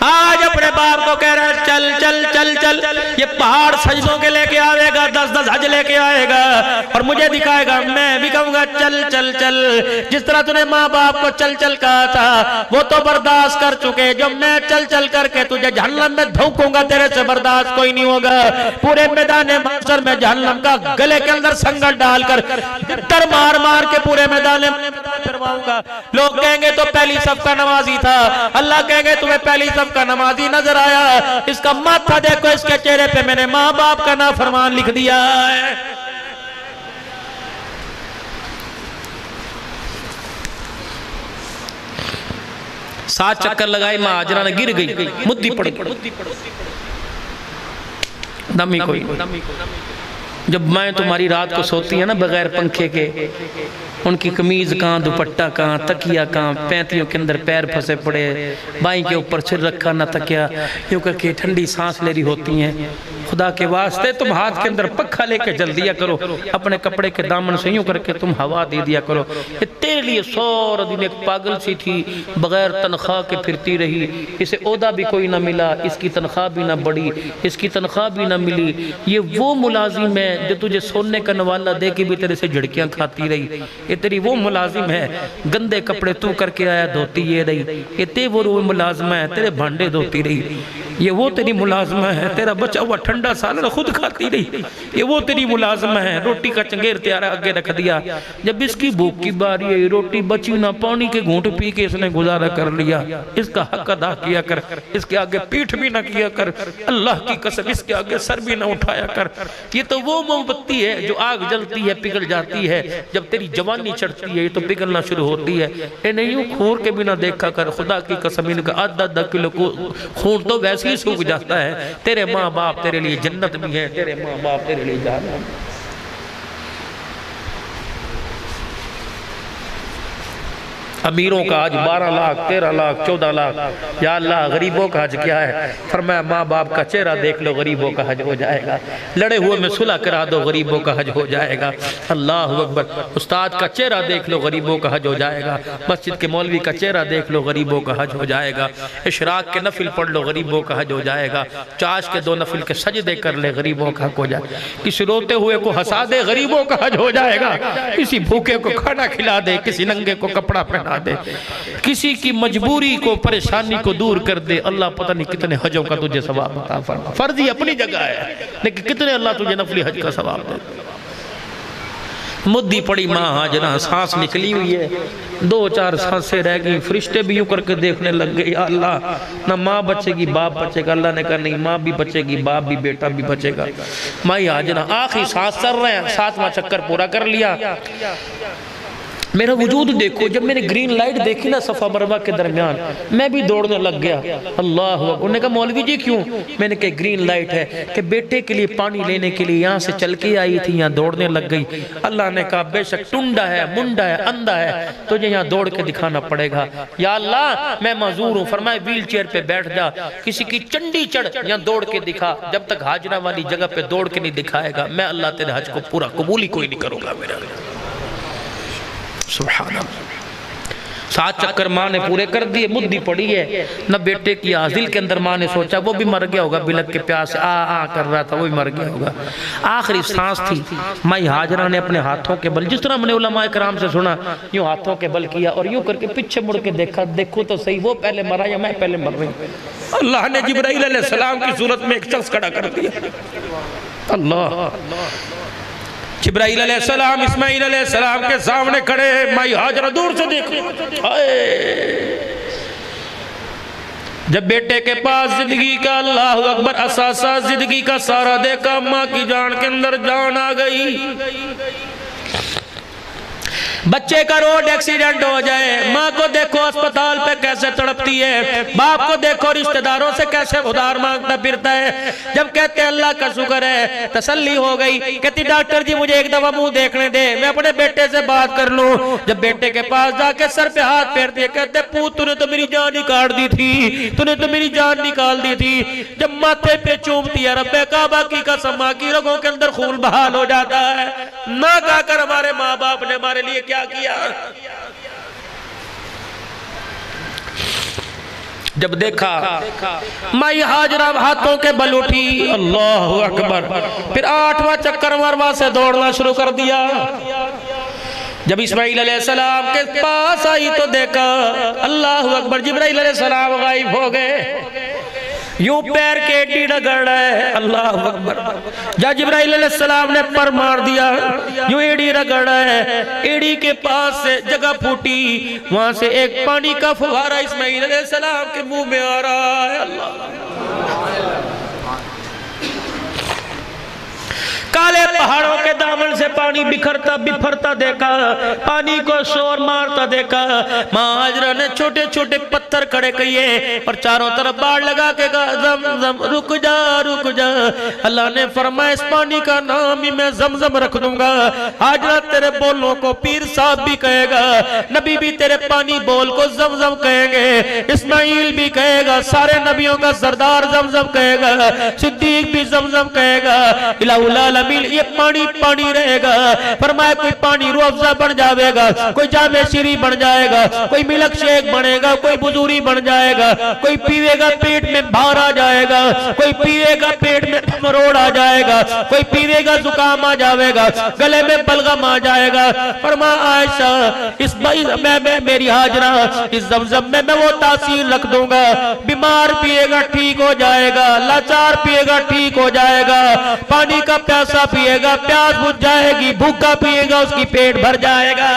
आज अपने बाप को कह रहा है चल चल चल चल, ये पहाड़ सजदों के लेके आएगा, 10-10 हज लेके आएगा और मुझे दिखाएगा, मैं भी कहूंगा चल चल चल। जिस तरह तूने माँ बाप को चल चल कहा था वो तो बर्दाश्त कर चुके, जो मैं चल चल करके तुझे जहन्नम में धोकूंगा तेरे से बर्दाश्त कोई नहीं होगा। पूरे मैदान महशर में जहन्नम का गले के अंदर संगल डालकर तर मार मार के पूरे मैदान करवाऊंगा। लोग कहेंगे तो पहली सबका नमाजी था, अल्लाह कहेंगे तुम्हें पहली सबका नमाजी नजर आया, इसका माथा देखो, इसके चेहरे पे मैंने माँ बाप का नाफरमान लिख दिया है। सात चक्कर लगाए, माँ हाजरा ने गिर गई, मुद्दी पड़ गई, दमी कोई। जब मैं तुम्हारी रात को सोती है ना बगैर पंखे के, उनकी कमीज कहाँ, दुपट्टा कहाँ, तकिया कहाँ, पैंतियों के अंदर पैर फंसे पड़े, बाई के ऊपर सिर रखा ना तकिया, यूँ करके ठंडी सांस ले रही होती हैं। खुदा के वास्ते तुम हाथ के अंदर पक्खा लेके जल दिया करो, अपने कपड़े के दामन से यूँ करके तुम हवा दे दिया करो। ये तेरे लिए सारा दिन एक पागल सी थी, बगैर तनख्वाह के फिरती रही, इसे ओहदा भी कोई ना मिला, इसकी तनख्वाह भी ना बढ़ी, इसकी तनख्वाह भी ना मिली। ये वो मुलाजिम है जो तुझे सोने का नवाला दे के भी तेरे से झड़कियाँ खाती रही। ये तेरी वो मुलाजिम है, गंदे कपड़े तू करके आया धोती ये रही। ये ते वो मुलाजमा है, तेरे भांडे धोती रही। ये वो तेरी मुलाजमा है, तेरा बचा हुआ ठंडा सालन खुद खाती रही। ये वो तेरी मुलाजमा है, रोटी का चंगेर त्यारा आगे रख दिया, जब इसकी भूख की बारी है रोटी बची ना, पानी के घूंट पी के इसने गुजारा कर लिया। इसका हक अदा किया कर, इसके आगे पीठ भी ना किया कर, अल्लाह की कसम इसके आगे सर भी ना उठाया कर। ये तो वो मोमबत्ती है जो आग जलती है पिघल जाती है, जब तेरी जवानी चढ़ती है ये तो पिघलना शुरू होती है। ये नहीं खूर के बिना देखा कर, खुदा की कसम इनका आधा किलो को खून तो वैसे ही सूख जाता है। तेरे माँ बाप तेरे लिए जन्नत भी है, तेरे माँ बाप तेरे लिए जहन्नम। अमीरों का हज 12 लाख 13 लाख 14 लाख। या अल्लाह गरीबों का हज क्या है? फरमाया माँ बाप का चेहरा देख लो गरीबों का हज हो जाएगा, लड़े हुए में सुलह करा दो गरीबों का हज हो जाएगा। अल्लाह अकबर। उस्ताद का चेहरा देख लो गरीबों का हज हो जाएगा, मस्जिद के मौलवी का चेहरा देख लो गरीबों का हज हो जाएगा, इशराक के नफिल पढ़ लो गरीबों का हज हो जाएगा, चाश के 2 नफिल के सजदे कर ले गरीबों का हज हो जाएगा, किसी रोते हुए को हंसा दे गरीबों का हज हो जाएगा, किसी भूखे को खाना खिला दे, किसी नंगे को कपड़ा पहना दे, किसी की मजबूरी को परेशानी को दूर कर दे। अल्लाह पता नहीं कितने हजों का तुझे सवाब अता फरमा। फर्जी अपनी जगह है, लेकिन कितने अल्लाह तुझे नफली हज का सवाब दे। मुद्दी पड़ी माँ हाजरा, सांस निकली हुई है, 2-4 सांसें रह गई, फरिश्ते भी यूं करके देखने लग गए, या अल्लाह ना माँ बचेगी बाप बचेगा। अल्लाह ने कहा नहीं, माँ भी बचेगी बाप भी बेटा भी बचेगा। माँ हाजरा आखिरी सांस चल रहे हैं, 7वां चक्कर पूरा कर लिया। मेरा वजूद देखो, जब मैंने ग्रीन लाइट देखी ना सफ़ा मरवा के दरमियान, मैं भी दौड़ने लग गया। अल्लाह, उन्होंने कहा मौलवी जी क्यों? मैंने कहा ग्रीन लाइट है कि बेटे के लिए पानी लेने के लिए यहाँ से चल के आई थी, यहाँ दौड़ने लग गई। अल्लाह ने कहा बेशक टुंडा है, मुंडा है, अंधा है, तुझे यहाँ दौड़ के दिखाना पड़ेगा। या अल्लाह मैं मजूर हूँ, फरमाए व्हील चेयर पे बैठ जा, किसी की चंडी चढ़, यहाँ दौड़ के दिखा। जब तक हाजरा वाली जगह पे दौड़ के नहीं दिखाएगा, मैं अल्लाह तेरे हज को पूरा कबूल ही कोई नहीं करूँगा मेरा। सुभान अल्लाह। 7 चक्कर माँ ने पूरे कर दिए, मुद्दी पड़ी है न बेटे की दिल के अंदर। माँ ने सोचा वो भी मर गया होगा, बिलक के प्यास से आ कर रहा था, वो भी मर गया होगा। आखिरी सांस थी, माई हाजरा ने अपने हाथों के बल, जिस तरह हमने उलमाए कराम से सुना, यूं हाथों के बल किया और यूं करके पीछे मुड़ के देखा, देखो तो सही वो पहले मरा या मैं पहले मर रही हूं। अल्लाह ने जिब्राइल अलैहिस्सलाम की सूरत में एक शख्स खड़ा कर दिया। अल्लाह, जिब्राइल अलैहिस्सलाम इस्माइल अलैहिस्सलाम के सामने खड़े, माई हाजरा दूर से देख रही। जब बेटे के पास जिंदगी का अल्लाह अकबर असासा जिंदगी का सारा देखा, माँ की जान के अंदर जान आ गई। बच्चे का रोड एक्सीडेंट हो जाए, माँ को देखो अस्पताल पे कैसे तड़पती है, बाप को देखो रिश्तेदारों से कैसे उधार मांगता फिरता है। जब कहते हैं अल्लाह का शुक्र है, तसल्ली हो गई। कहती डॉक्टर जी मुझे एक दफा मुंह देखने दे, मैं अपने बेटे से बात कर लूं। जब बेटे के पास जाके सर पे हाथ फेर दिए, कहते पूत तूने तो मेरी जान ही काट दी थी, तूने तो मेरी जान निकाल दी थी। जब माथे पे चूमती है रब्बे काबा की कसम, माँ की रगों के अंदर खून बहाल हो जाता है। ना कहकर हमारे माँ बाप ने हमारे लिए क्या किया। जब देखा माई हाजरा हाथों के बल उठी, अल्लाह अकबर, फिर 8वां चक्कर मरवा से दौड़ना शुरू कर दिया। जब इस्माइल अलैहिस्सलाम के पास आई तो देखा अल्लाह अकबर, जिब्राइल अलैहिस्सलाम गायब हो गए। यूं पैर के एड़ी रगड़ रहा है, अल्लाह अकबर। जब जिब्राइल अलैहिस्सलाम ने पर मार दिया, यूं एड़ी रगड़ रहा है, एड़ी के पास से जगह फूटी, वहां से एक पानी का फुहारा इस्माइल अलैहिस्सलाम के मुंह में आ रहा है। अल्लाह काले पहाड़ों के दामन से पानी बिखरता बिफरता देखा, पानी को शोर मारता देखा। माँ हाजरा ने छोटे छोटे पत्थर खड़े किए और चारों तरफ बाढ़ लगा के कहा ज़म-ज़म रुक जा रुक जा। अल्लाह ने फरमाया इस पानी का नाम ही मैं ज़म-ज़म रख दूंगा। हाजरा तेरे बोलों को पीर साहब भी कहेगा, नबी भी तेरे पानी बोल को ज़म-ज़म कहेंगे, इस्माइल भी कहेगा, सारे नबियों का सरदार ज़म-ज़म कहेगा, सिद्दीक भी ज़म-ज़म कहेगा। इलाहुल आलमीन ये पानी पानी रहेगा। फरमाया कोई पानी रूह अफ़ज़ा बन जाएगा, कोई जामे शीरी बन जाएगा, कोई मिल्क शेक बनेगा, कोई बुजूरी बन जाएगा, कोई पीवेगा पेट में भार आ जाएगा, कोई पीवेगा पेट में मरोड़ आ जाएगा, कोई पीवेगा जुकाम आ जाएगा, गले में बलगम आ जाएगा। फरमाया आयशा इस मैं मेरी हाजरा इस ज़मज़म में मैं वो तासीर रख दूंगा। बीमार पिएगा ठीक हो जाएगा, लाचार पिएगा ठीक हो जाएगा, पानी का प्यासा पिएगा प्यास बुझ जाएगी, भूखा पिएगा उसकी पेट भर जाएगा।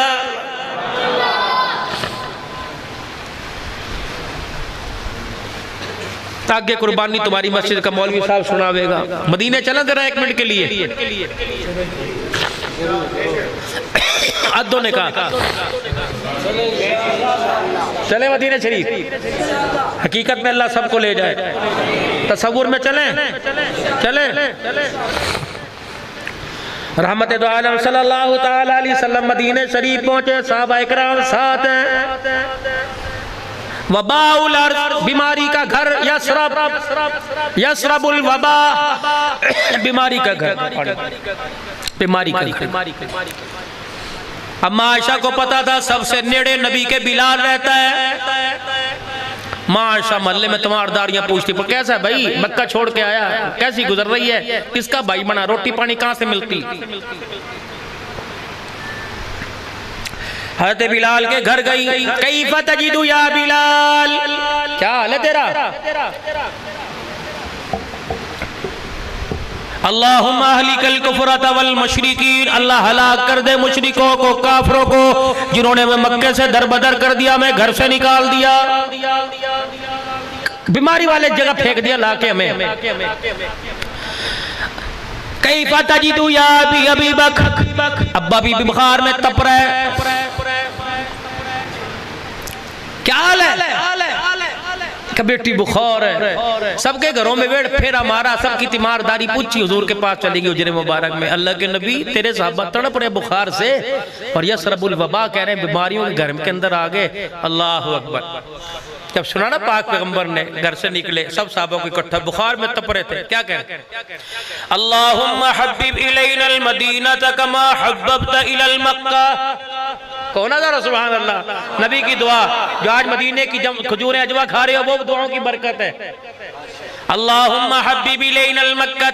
आगे कुर्बानी तुम्हारी मस्जिद का मौलवी साहब सुनावेगा। मदीने चला जरा 1 मिनट के लिए। अद्दों ने कहा चले मदीने शरीफ। हकीकत में अल्लाह सबको ले जाए, तसव्वुर में चले चले। रहमत दो आलम सल्लल्लाहु तआला अलैहि वसल्लम मदीने शरीफ पहुंचे, सहाबा इकराम साथ हैं। वबाउल अर्ज़ बीमारी का घर, यसरबुल वबा बीमारी का घर, बीमारी का घर। अम्मा आयशा को पता था सबसे नेड़े नबी के बिलाल रहता है। माँ आयशा मोहल्ले में तुम्हारदारियां पूछती पर कैसा है भाई, मक्का छोड़ के आया, कैसी गुजर रही है, किसका भाई बना, रोटी पानी कहाँ से मिलती। हज़रत बिलाल के घर गई, कैफ़ तजिदु या बिलाल, क्या हाल है तेरा। अल्लाहुम्मा अहलिकल कुफ़रत वल मुशरिकीन, अल्लाह हलाक कर दे मुशरिकों को, काफरों को जिन्होंने मैं मक्के से दरबदर कर दिया, मैं घर से निकाल दिया, बीमारी वाले जगह फेंक दिया लाके हमें। कैफ़ तजिदु या अबी बकर, अब्बा भी बुखार में तप रहा है, क्या हाल है, बेटी बुखार है। सबके घरों में वेड़ फेरा मारा, सबकी तीमारदारी पूछी, हुजूर के पास चली गई हुजरे मुबारक में। अल्लाह के नबी तेरे साहबा तड़प रहे बुखार से और यसरबुल वबा कह रहे हैं, बीमारियों के घर के अंदर आ गए। अल्लाह अकबर। जब सुना ना पाक पैगंबर ने घर से निकले, सब साहबों को इकट्ठा, बुखार में तप रहे थे, क्या कह रहे, अल्लाहुम्मा हब्बिब इलैनल मदीनता कमा हब्बबता इलल मक्का। कौन जरा सुभान अल्लाह। नबी की दुआ, जो आज मदीने की खजूरें अजवा खा रहे हो वो दुआओं की बरकत है। अल्लाहुम्मा हब्बिब इलैनल मक्का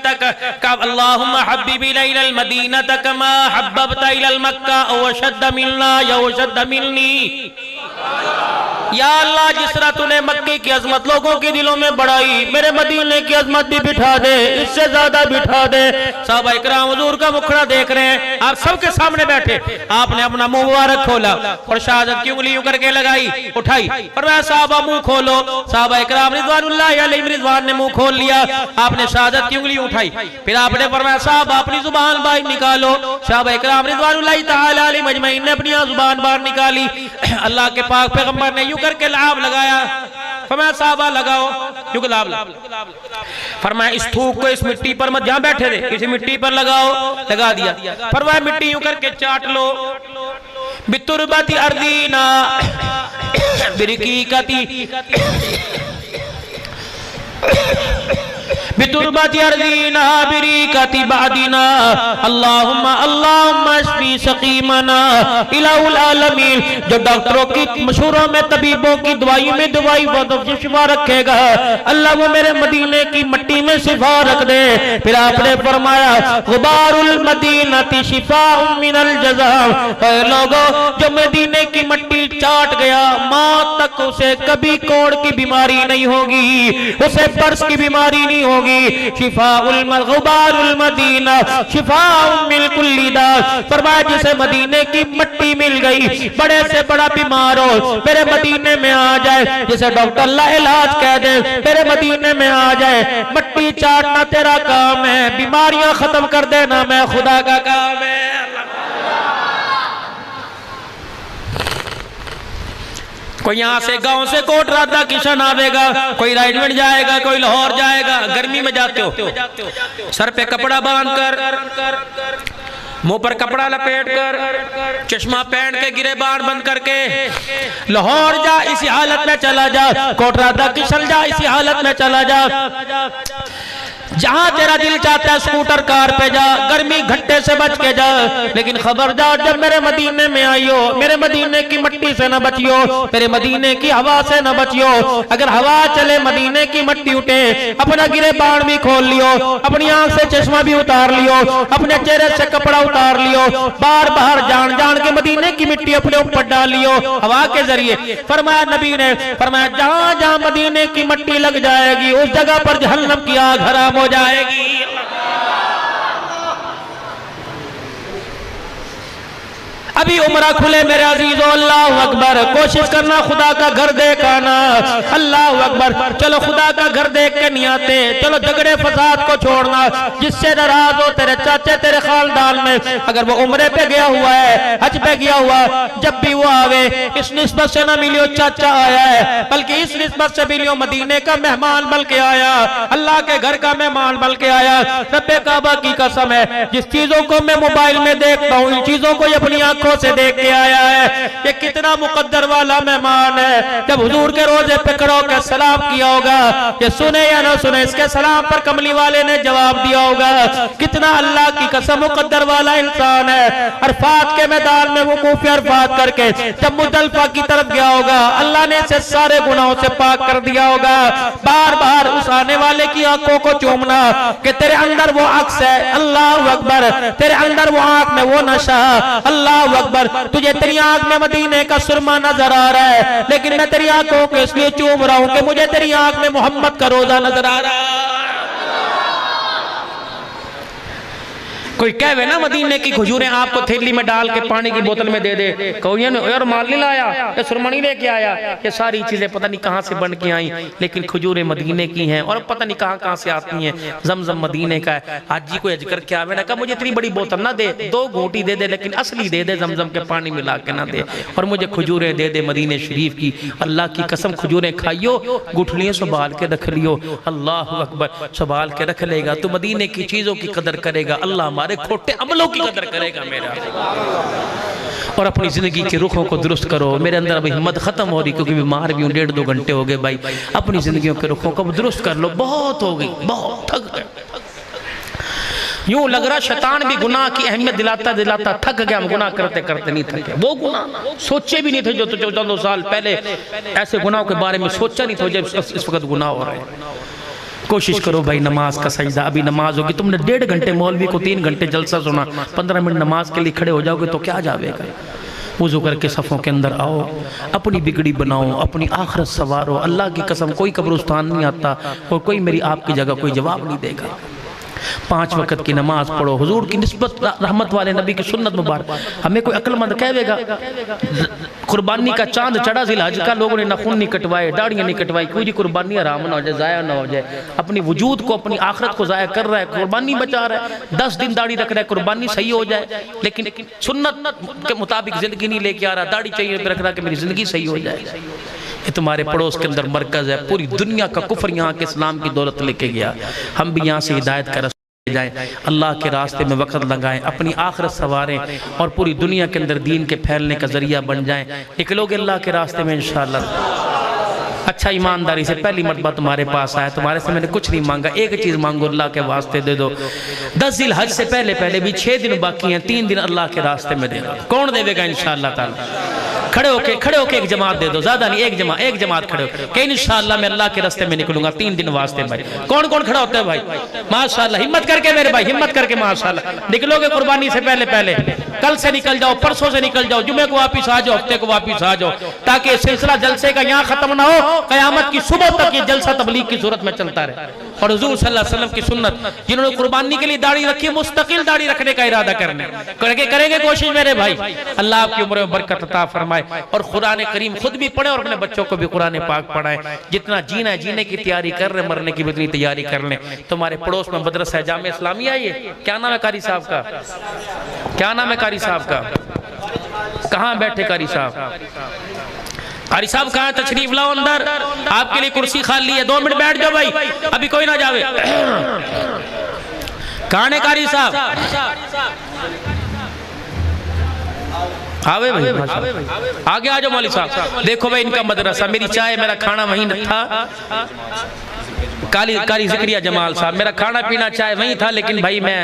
अल्लाहुम्मा हब्बिब इलैनल मदीनता कमा हब्बबता इलल मक्का व शद्द मिलना या शद्द मिलनी। या अल्लाह जिस तरह तूने मक्के की अजमत लोगों के दिलों में बढ़ाई, मेरे मदीने की अजमत भी बिठा दे, इससे ज्यादा बिठा दे। साहबा इकराम हुजूर का मुखड़ा देख रहे हैं, आप सबके सामने बैठे, आपने अपना मुंह मुबारक खोला और शहादत की उंगली यूं करके लगाई, उठाई, और वह साहबा मुंह खोलो। साहबा इकराम रिज़वानुल्लाहि अलैहिम रिज़वान ने मुंह खोल लिया, आपने शहादत की उंगली उठाई, फिर आपने फरमाया साहबा अपनी जुबान बाहर निकालो। साहबा इकराम रिज़वानुल्लाहि तआला अलैहिम अजमईन ने अपनी जुबान बाहर निकाली। अल्लाह के पाक पैगंबर ने यूं करके लाभ लगाया, फरमाया साहबा लगाओ, क्योंकि लाभ फरमाया इस थूक को इस मिट्टी पर मत, जहां बैठे थे किसी मिट्टी पर लगाओ, लगा दिया। फरमाया मिट्टी यूं करके चाट लो। बितुरबती अर्दीना बिरकीकती बितुरबती अर्दीना बिरकीकती बादिना अल्लाहुम्मा अल्लाहुम्मा अश्फी सकीमना इलाहुल आलमीन। जो डॉक्टरों की मशहूरों में तबीबों की दवाई में दवाई वो शिफा रखेगा, अल्लाह वो मेरे मदीने की मट्टी में शिफा रख दे। फिर आपने फरमाया गुबारुल मदीनती शिफाउम मिनल जज़ाम। लोगों जो मदीने की मट्टी चाट गया, मौत तक उसे कभी कोढ़ की बीमारी नहीं होगी, उसे बर्स की बीमारी नहीं होगी। शिफाउल गुबारुल मदीना शिफाउम मिन कुल्ली दास। फरमाया जिसे मदीने की मट्टी मिल गई, बड़े से बड़ा बीमार हो मेरे मदीने में आ जाए, जिसे डॉक्टर ला इलाज कह दे मेरे मदीने में आ जाए, मट्टी चाटना तेरा काम है, बीमारियां खत्म कर देना मैं खुदा का काम है। कोई यहाँ से गांव से कोट राधा किशन आवेगा, कोई राजगढ़ जाएगा, कोई लाहौर जाएगा। गर्मी में जाते हो, सर पे कपड़ा बांध कर, मुंह पर कपड़ा लपेट कर, चश्मा पहन के, गिरेबान बंद करके लाहौर जा, इसी हालत में चला जा। कोट राधा किशन जा, इसी हालत में चला जा। जहां तेरा दिल चाहता है स्कूटर कार पे जा, गर्मी घट्टे से बच के जा। लेकिन खबरदार, जब मेरे मदीने में आइयो, मेरे मदीने की मिट्टी से न बचियो, मेरे मदीने की हवा से न बचियो। अगर हवा चले, मदीने की मिट्टी उठे, अपना गिरेबान भी खोल लियो, अपनी आंख से चश्मा भी उतार लियो, अपने चेहरे से कपड़ा उतार लियो, बार बार जान जान के मदीने की मिट्टी अपने ऊपर डाल लियो हवा के जरिए। फरमाया नबी ने, फरमाया जहां जहां मदीने की मिट्टी लग जाएगी उस जगह पर जहन्नम की आग हराम हो जाएगी। अभी उम्रा खुले मेरे अजीजों, अल्लाह अकबर। कोशिश करना खुदा का घर देख आना, अल्लाह अकबर। चलो खुदा का घर देख के नहीं आते, चलो झगड़े फसाद को छोड़ना। जिससे नाराज हो तेरे चाचे तेरे खानदान में, अगर वो उम्रे पे गया हुआ है, हज पे गया हुआ, जब भी वो आवे इस निस्बत से ना मिलियो चाचा आया है, बल्कि इस निस्बत से मिलियो मदीने का मेहमान बन के आया, अल्लाह के घर का मेहमान बन के आया। रब्बे काबा की कसम है, जिस चीजों को मैं मोबाइल में देखता हूँ, इन चीजों को अपनी आंखों से देख के आया है। ये कितना मुकद्दर वाला मेहमान है। जब हुजूर के रोजे पे खड़ो के सलाम किया होगा, ये सुने या ना सुने, इसके सलाम पर कमली वाले ने जवाब दिया होगा। कितना अल्लाह की कसम मुकद्दर वाला इंसान है। अरफात के मैदान में वकूफ अरफात करके जब मुजदलिफा की तरफ गया होगा, अल्लाह ने इसे सारे गुनाहों से पाक कर दिया होगा। बार बार उस आने वाले की आंखों को चूमना कि तेरे अंदर वो अक्स है, अल्लाह अकबर, तेरे अंदर वो आंख में वो नशा, अल्लाह अकबर। तुझे तेरी आंख में मदीने का सुरमा नजर आ रहा है, लेकिन मैं तेरी आंखों को इसलिए चूम रहा हूं कि मुझे तेरी आंख में मोहम्मद का रोजा नजर आ रहा है। कोई कहे ना मदीने की खजूरें आपको थैली में डाल के पानी की बोतल में दे दे, कहो यार माल नहीं लाया, ये सुरमा नहीं लेके आया। ये सारी चीजें पता नहीं कहां से बन के आई, लेकिन खजूरें मदीने की हैं और पता नहीं कहां कहां से आती हैं। जमजम मदीने का है। आज जी कोई अजकर क्या आवे ना, कहा मुझे इतनी बड़ी बोतल ना दे, 2 घूंटी दे दे, लेकिन असली दे दे, जमजम के पानी मिला के ना दे, और मुझे खजूरें दे दे मदीने शरीफ की। अल्लाह की कसम खजूरें खाइयो, गुठलियां संभाल के रख लियो, अल्लाह अकबर, संभाल के रख लेगा तो मदीने की चीजों की कदर करेगा, अल्लाह हमारे खोटे अमलों की कदर करेगा मेरा। और अपनी जिंदगी के रुखों को दुरुस्त करो। मेरे अंदर अभी हिम्मत खत्म हो रही, क्योंकि बीमार भी हूँ, 1.5-2 घंटे हो गए भाई। अपनी जिंदगियों के रुखों को दुरुस्त कर लो, बहुत हो गई, बहुत थक गए। यूं लग रहा शैतान भी गुनाह की अहमियत दिलाता दिलाता थक गया। हम गुनाह करते करते नहीं थके। वो गुनाह सोचे भी नहीं थे जो 14 साल पहले ऐसे गुनाहों के बारे में सोचा नहीं था, जब इस वक्त गुनाह हो रहे हैं। कोशिश करो भाई, नमाज का सजदा, अभी नमाज होगी, तुमने 1.5 घंटे मौलवी को 3 घंटे जलसा सुना, 15 मिनट नमाज के लिए खड़े हो जाओगे तो क्या जावेगा। वुज़ू करके सफ़ों के अंदर आओ, अपनी बिगड़ी बनाओ, अपनी आखिरत सवारो। अल्लाह की कसम कोई कब्रिस्तान नहीं आता और कोई मेरी आपकी जगह कोई जवाब नहीं देगा। 5 वक्त की नमाज पढ़ो, हुजूर की निस्बत, रहमत वाले नबी की सुन्नत मुबारक। हमें कोई अक्लमंद कहेगा कुर्बानी का चांद चढ़ा ज़िलहज का, लोगों ने नाखून नहीं कटवाए, दाढ़ियाँ नहीं कटवाई, कोई जी कुर्बानी आराम ना हो जाए, ज़ाया ना हो जाए। अपनी वजूद को, अपनी आखिरत को ज़ाया कर रहा है, कुर्बानी बचा रहा है। 10 दिन दाढ़ी रख रहा है, कुर्बानी सही हो जाए, लेकिन सुन्नत के मुताबिक जिंदगी नहीं लेके आ रहा, दाढ़ी चाहिए रख रहा कि मेरी जिंदगी सही हो जाए। ये तुम्हारे पड़ोस के अंदर मरकज है, पूरी दुनिया का कुफर यहाँ के इस्लाम की दौलत लेके गया। हम भी यहाँ से हिदायत कर जाए, अल्लाह के रास्ते में वक्त लगाएं, अपनी आखिरत सवारें और पूरी दुनिया के अंदर दीन के फैलने का जरिया बन जाएं। निकलोगे अल्लाह के रास्ते में इंशाअल्लाह। अच्छा, ईमानदारी से पहली मरतबा तुम्हारे पास आया, तुम्हारे से मैंने कुछ नहीं मांगा, एक चीज मांगो, अल्लाह के वास्ते दे दो। 10 ज़िलहज से पहले भी 6 दिन बाकी हैं, 3 दिन अल्लाह के रास्ते में देना। कौन देगा इंशाअल्लाह ताला? खड़े होके एक जमात दे दो, ज्यादा नहीं, एक जमात खड़े हो के इंशाअल्लाह मैं अल्लाह के रास्ते में निकलूंगा 3 दिन वास्ते। भाई कौन कौन खड़ा होता है भाई? माशाअल्लाह, हिम्मत करके मेरे भाई, हिम्मत करके माशाअल्लाह। निकलोगे कुर्बानी से पहले, कल से निकल जाओ, परसों से निकल जाओ, जुमे को वापिस आ जाओ, हफ्ते को वापिस आ जाओ, ताकि सिलसिला जलसे का यहाँ खत्म ना हो, कयामत की सुबह तक ये जलसा तबलीग की सूरत में चलता रहे। और हुजूर सल्लल्लाहु अलैहि वसल्लम की सुन्नत, जिन्होंने कुर्बानी के लिए दाढ़ी रखी है, मुस्तकिल दाढ़ी रखने का इरादा करेंगे कोशिश मेरे भाई। अल्लाह आपकी उम्र में बरकत अता फरमाए। फरमाए और कुरान करीम खुद भी पढ़े और अपने बच्चों को भी कुरान पाक पढ़ाए। जितना जीना है जीने की तैयारी कर रहे, मरने की भी उतनी तैयारी कर लें। तुम्हारे पड़ोस में मदरसा है जामिया इस्लामिया, ये क्या नाम है कारी साहब का? क्या नाम है कारी साहब का? कहाँ बैठे कारी साहब? कारी साहब कहाँ? तशरीफ लाओ अंदर, आपके लिए कुर्सी खाली है, 2 मिनट बैठ जाओ भाई, अभी कोई ना जावे। कहाँ है कारी साहब? आवे भाई, आगे आ जाओ मौलवी साहब। देखो भाई इनका मदरसा, मेरी चाय मेरा खाना वहीं था। कारी ज़िक्रिया जमाल साहब, मेरा खाना पीना चाय वहीं था, लेकिन भाई मैं